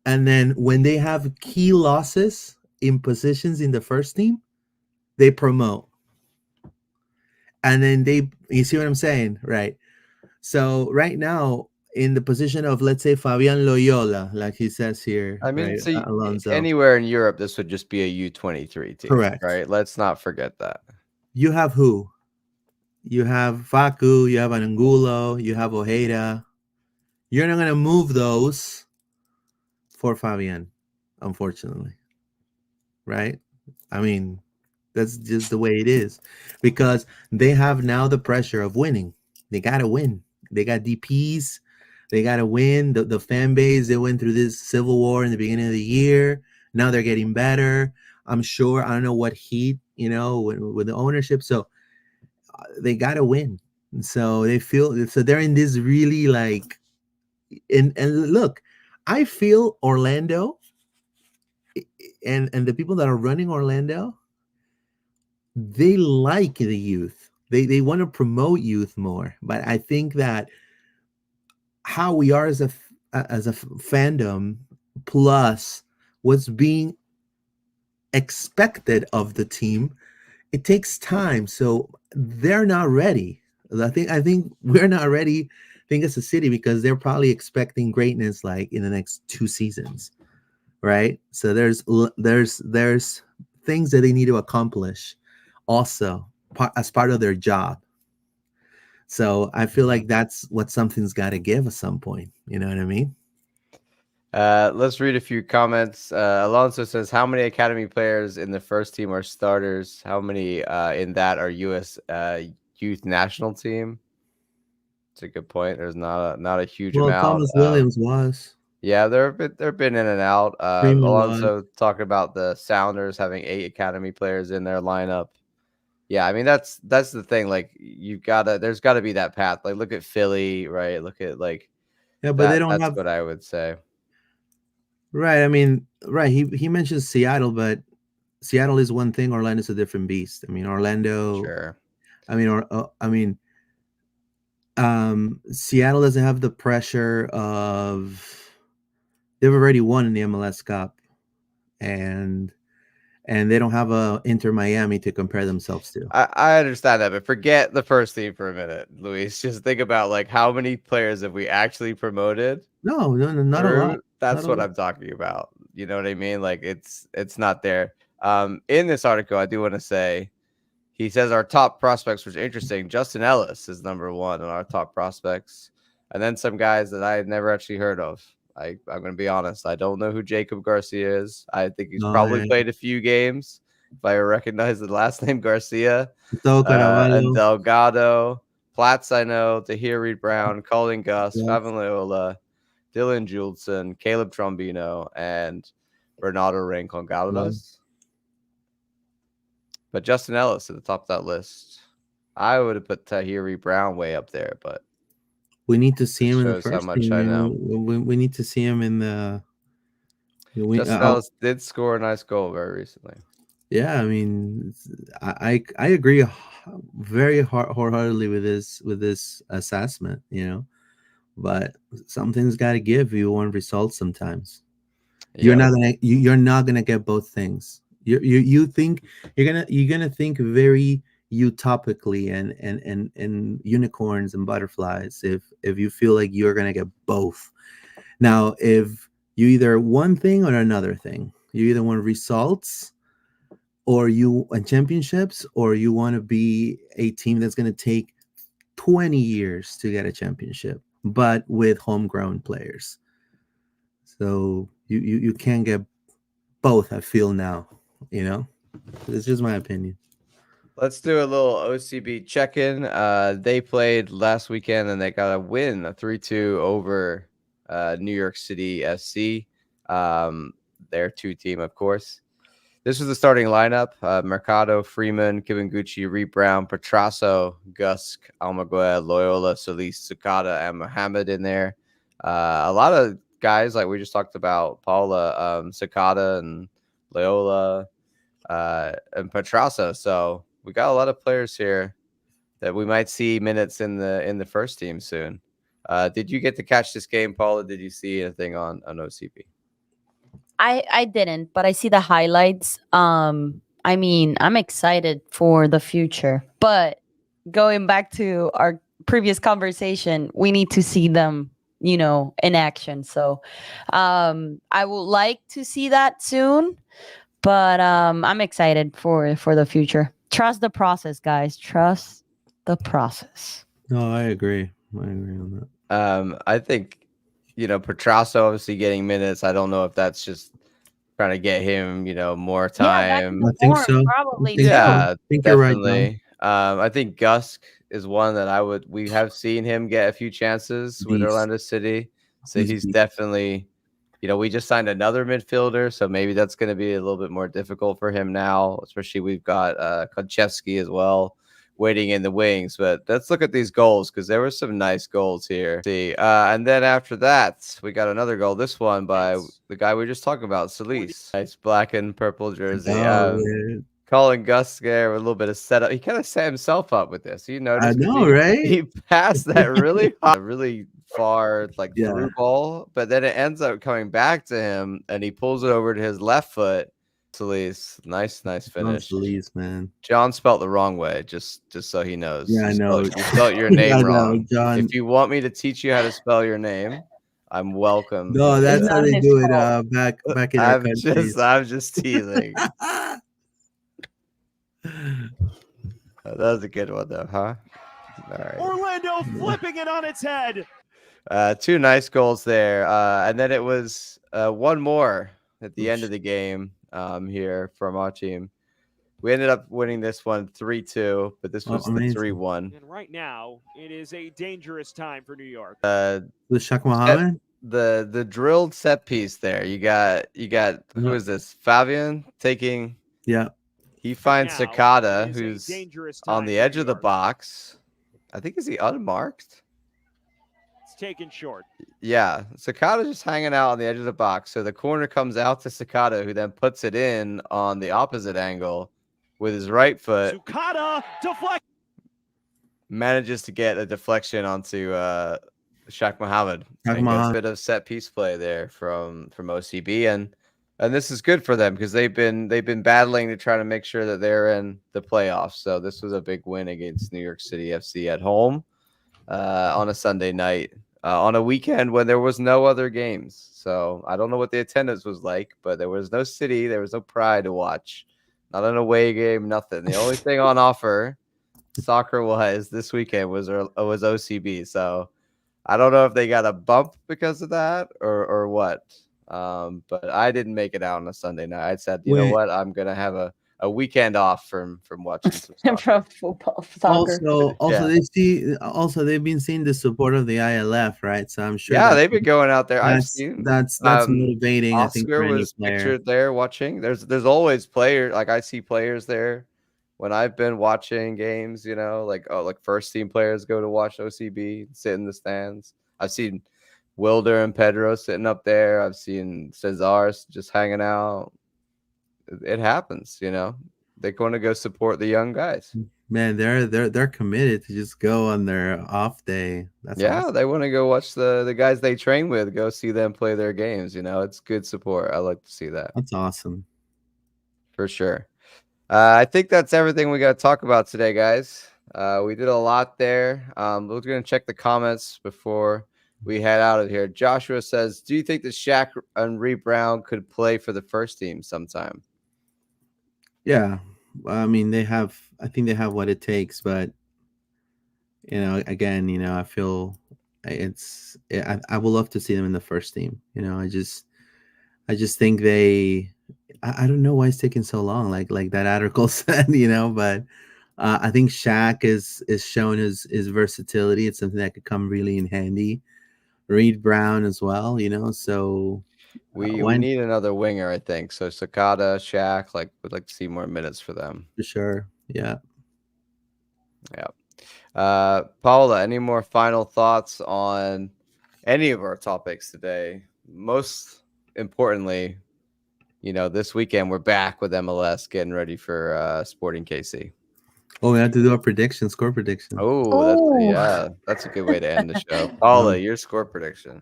And then when they have key losses in positions in the first team, they promote. And then you see what I'm saying? Right. So right now, in the position of, let's say, Fabian Loyola, like he says here.
I mean,
right,
so
Alonso.
Anywhere in Europe, this would just be a U23 team.
Correct.
Right. Let's not forget that.
You have who? You have Facu, you have Angulo, you have Ojeda. You're not going to move those for Fabian, unfortunately. Right? I mean, that's just the way it is, because they have now the pressure of winning. They got to win. They got DPs. They got to win. The fan base, they went through this civil war in the beginning of the year. Now they're getting better. I'm sure. I don't know what heat, with the ownership. So they got to win. So they feel, so they're in this really and look, I feel Orlando and the people that are running Orlando, they like the youth. They want to promote youth more. But I think that how we are as a fandom, plus what's being expected of the team, it takes time. So they're not ready. I think we're not ready. I think as a city, because they're probably expecting greatness in the next 2 seasons, right? So there's things that they need to accomplish also as part of their job. So I feel like that's what something's got to give at some point. You know what I mean?
Let's read a few comments. Alonso says, how many academy players in the first team are starters? How many in that are U.S. Youth national team? It's a good point. There's not a huge amount.
Thomas Williams was.
Yeah, they've been in and out.
Primo
Alonso talking about the Sounders having 8 academy players in their lineup. Yeah, I mean that's the thing. Like there's gotta be that path. Like look at Philly, right? Look at like
yeah, but they don't
that's
have
what I would say.
right. I mean, right. He mentioned Seattle, but Seattle is one thing. Orlando's a different beast. I mean, Orlando.
Sure.
I mean, Seattle doesn't have the pressure of they've already won in the MLS Cup, and they don't have a Inter Miami to compare themselves to.
I understand that, but forget the first team for a minute, Luis. Just think about like how many players have we actually promoted?
No, not a lot.
That's what I'm talking about. You know what I mean? Like it's not there. In this article, I do want to say he says our top prospects, which is interesting. Justin Ellis is number 1 on our top prospects, and then some guys that I had never actually heard of. I'm going to be honest. I don't know who Jacob Garcia is. I think he's probably played a few games. If I recognize the last name Garcia, and Delgado, Platts, I know, Tahir Reed Brown, Colin Gus, Fabian Loyola, Dylan Juleson, Caleb Trombino, and Bernardo Rincon Galvez. But Justin Ellis at the top of that list. I would have put Tahir Reed Brown way up there, but
we need to see him in the
shows how
first
much
team.
I know.
We need to see him in the.
Justin Ellis did score a nice goal very recently.
Yeah, I mean, I agree very wholeheartedly with this assessment, you know, but something's got to give. You want results sometimes. You're not gonna get both things. You think you're gonna think very utopically and unicorns and butterflies if you feel like you're gonna get both. Now, if you either one thing or another thing, you either want results or you want championships, or you want to be a team that's going to take 20 years to get a championship, but with homegrown players. So you can't get both, I feel now, you know? It's just my opinion.
Let's do a little OCB check-in. They played last weekend and they got a win, a 3-2 over New York City SC. Their 2 team, of course. This was the starting lineup. Mercado, Freeman, Kibanguchi, Reed Brown, Petrasso, Gusk, Almaguer, Loyola, Solis, Sukada, and Mohammed in there. A lot of guys like we just talked about, Paula, Sukada, and Loyola, and Petrasso. So we got a lot of players here that we might see minutes in the first team soon. Did you get to catch this game, Paula? Did you see anything on OCB?
I didn't, but I see the highlights. I mean, I'm excited for the future, but going back to our previous conversation, we need to see them, you know, in action. So, I would like to see that soon, but I'm excited for the future. Trust the process, guys. Trust the process.
No, I agree. I agree on that.
I think, you know, Petrasso obviously getting minutes. I don't know if that's just trying to get him, you know, more time.
I think so.
Probably.
Yeah,
I think
definitely.
You're right,
I think Gusk is one that we have seen him get a few chances with Orlando City. So he's definitely, you know, we just signed another midfielder. So maybe that's going to be a little bit more difficult for him now, especially we've got Konchevsky as well waiting in the wings. But let's look at these goals because there were some nice goals here. See, and then after that, we got another goal. This one by the guy we were just talking about, Solis. Nice black and purple jersey. Colin Gusk there with a little bit of setup. He kind of set himself up with this. You noticed?
I know, right?
He passed that really really far, like through ball, but then it ends up coming back to him, and he pulls it over to his left foot. Solis, nice finish.
Solis, man.
John spelled the wrong way, just so he knows.
Yeah, I know.
You spelled your name wrong.
John.
If you want me to teach you how to spell your name, I'm welcome.
No, that's how they do it back in our country.
I'm just teasing. That was a good one, though, huh? All right.
Orlando flipping it on its head.
2 nice goals there. And then it was one more at the end of the game here from our team. We ended up winning this one 3-2, but this was the 3-1.
And right now, it is a dangerous time for New York.
With Shaq Mohammed?
the drilled set piece there. You got who is this? Fabian taking.
Yeah.
He finds
Now,
Cicada,
it is a
who's
dangerous
on
time
the
for
edge
New
of the
York.
box. I think is he unmarked?
It's taken short.
Yeah, Cicada just hanging out on the edge of the box. So the corner comes out to Cicada, who then puts it in on the opposite angle with his right foot.
Sukada deflect.
Manages to get a deflection onto Shaq Muhammad
Shaq
and gets a
Muhammad.
bit of set piece play there from OCB, and this is good for them because they've been battling to try to make sure that they're in the playoffs. So this was a big win against New York City FC at home on a Sunday night on a weekend when there was no other games. So I don't know what the attendance was like, but there was no City, there was no Pride to watch, not an away game, nothing. The only thing on offer soccer-wise this weekend was OCB. So I don't know if they got a bump because of that or what. But I didn't make it out on a Sunday night. I said, you know what, I'm gonna have a weekend off from watching some soccer.
From football, soccer.
Also,
Yeah.
they've been seeing the support of the ILF, right? So I'm sure.
Yeah, they've been going out there. I've seen
that's motivating. I think
Oscar
for any
was
player.
pictured there watching. There's always players, like I see players there when I've been watching games, like first team players go to watch OCB, sit in the stands. I've seen Wilder and Pedro sitting up there. I've seen Cesar just hanging out. It happens, They're going to go support the young guys.
Man, they're committed to just go on their off day. That's awesome.
They want to go watch the guys they train with, go see them play their games. It's good support. I like to see that.
That's awesome.
For sure. I think that's everything we got to talk about today, guys. We did a lot there. We're going to check the comments before we head out of here. Joshua says, do you think that Shaq and Reed Brown could play for the first team sometime?
Yeah. I mean, I think they have what it takes, but again, I feel I would love to see them in the first team. I just think I don't know why it's taking so long, like that article said, but I think Shaq is shown his versatility. It's something that could come really in handy. Reed Brown as well, so
we need another winger, I think. So Cicada, Shaq, would like to see more minutes for them.
For sure. Yeah.
Paula, any more final thoughts on any of our topics today? Most importantly, this weekend we're back with MLS getting ready for Sporting KC.
Oh, we have to do a score prediction.
That's a good way to end the show. Paula, your score prediction.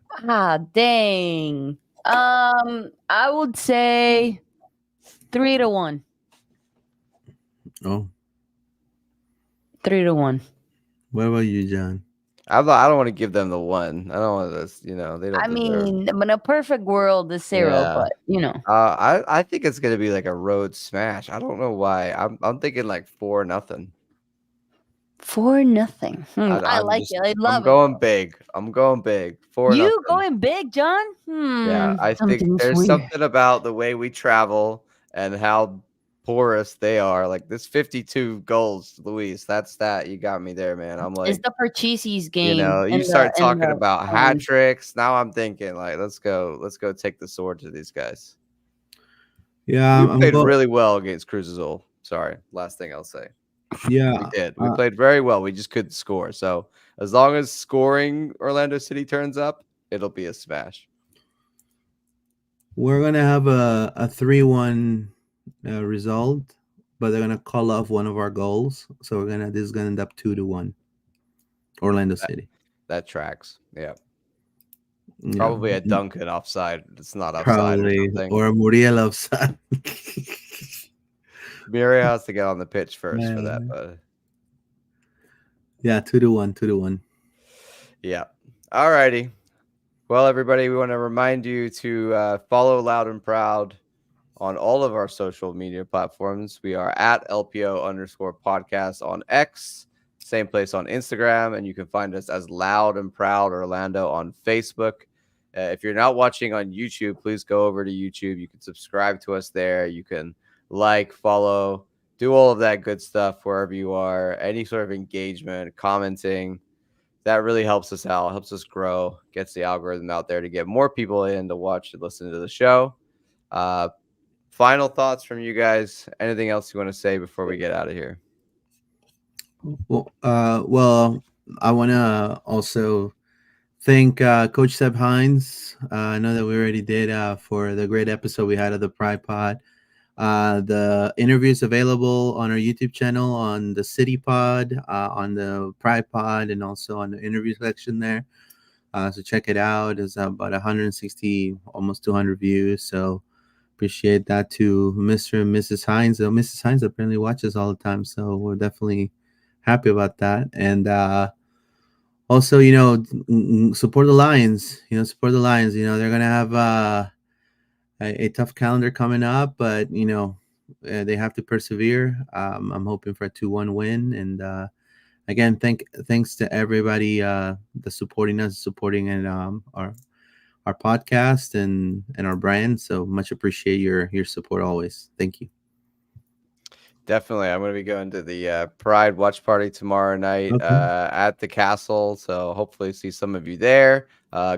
Dang. I would say 3-1.
Oh.
3-1.
What about you, John?
I don't want to give them the one. I don't want this. They don't.
I mean, in a perfect world, the 0, but
I think it's gonna be like a road smash. I don't know why. I'm thinking like 4-0.
4-0. I like it. I love it.
I'm going big. 4-0.
You going big, John?
Yeah, I think there's something about the way we travel and how porous they are. Like this 52 goals, Luis. That's that. You got me there, man. I'm like,
it's the Parcheesi's game.
You start talking about hat tricks. Now I'm thinking like, let's go take the sword to these guys.
Yeah,
we played really well against Cruz Azul. Sorry, last thing I'll say.
Yeah,
we did. We played very well. We just couldn't score. So as long as scoring Orlando City turns up, it'll be a smash.
We're gonna have a 3-1 result, but they're gonna call off one of our goals. So this is gonna end up 2-1. Orlando City.
That tracks. Yeah. Probably a Duncan offside. It's not offside.
Probably, or a Muriel offside.
Muriel has to get on the pitch first for that, but
yeah, 2-1.
Yeah. All righty. Well, everybody, we want to remind you to follow Loud and Proud on all of our social media platforms. We are at LPO_podcast on X, same place on Instagram, and you can find us as Loud and Proud Orlando on Facebook. If you're not watching on YouTube, please go over to YouTube. You can subscribe to us there. You can follow, do all of that good stuff wherever you are. Any sort of engagement, commenting, that really helps us out, helps us grow, gets the algorithm out there to get more people in to watch and listen to the show. Final thoughts from you guys? Anything else you want to say before we get out of here?
Well, I want to also thank Coach Seb Hines. I know that we already did for the great episode we had of the Pride Pod. The interview is available on our YouTube channel, on the City Pod, on the Pride Pod, and also on the interview section there. So check it out. It's about 160, almost 200 views. So appreciate that to Mr. and Mrs. Hines. Mrs. Hines apparently watches all the time, so we're definitely happy about that. And also, support the Lions. Support the Lions. They're gonna have a tough calendar coming up, but they have to persevere. I'm hoping for a 2-1 win, and again, thanks to everybody that's supporting and our podcast and our brand. So much appreciate your support always. Thank you.
Definitely. I'm going to be going to the Pride watch party tomorrow night at the castle. So hopefully see some of you there.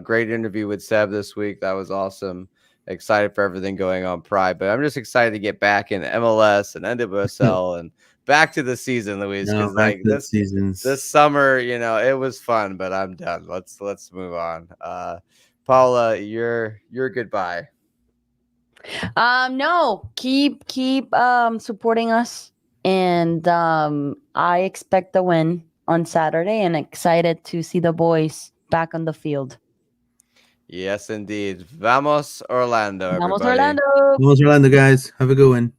Great interview with Seb this week. That was awesome. Excited for everything going on Pride, but I'm just excited to get back in MLS and NWSL and back to the season, Luis. Because this summer, it was fun, but I'm done. Let's move on. Paula, your goodbye.
No, keep supporting us, and I expect the win on Saturday, and excited to see the boys back on the field.
Yes, indeed. Vamos Orlando, everybody.
Vamos Orlando.
Vamos Orlando, guys. Have a good one.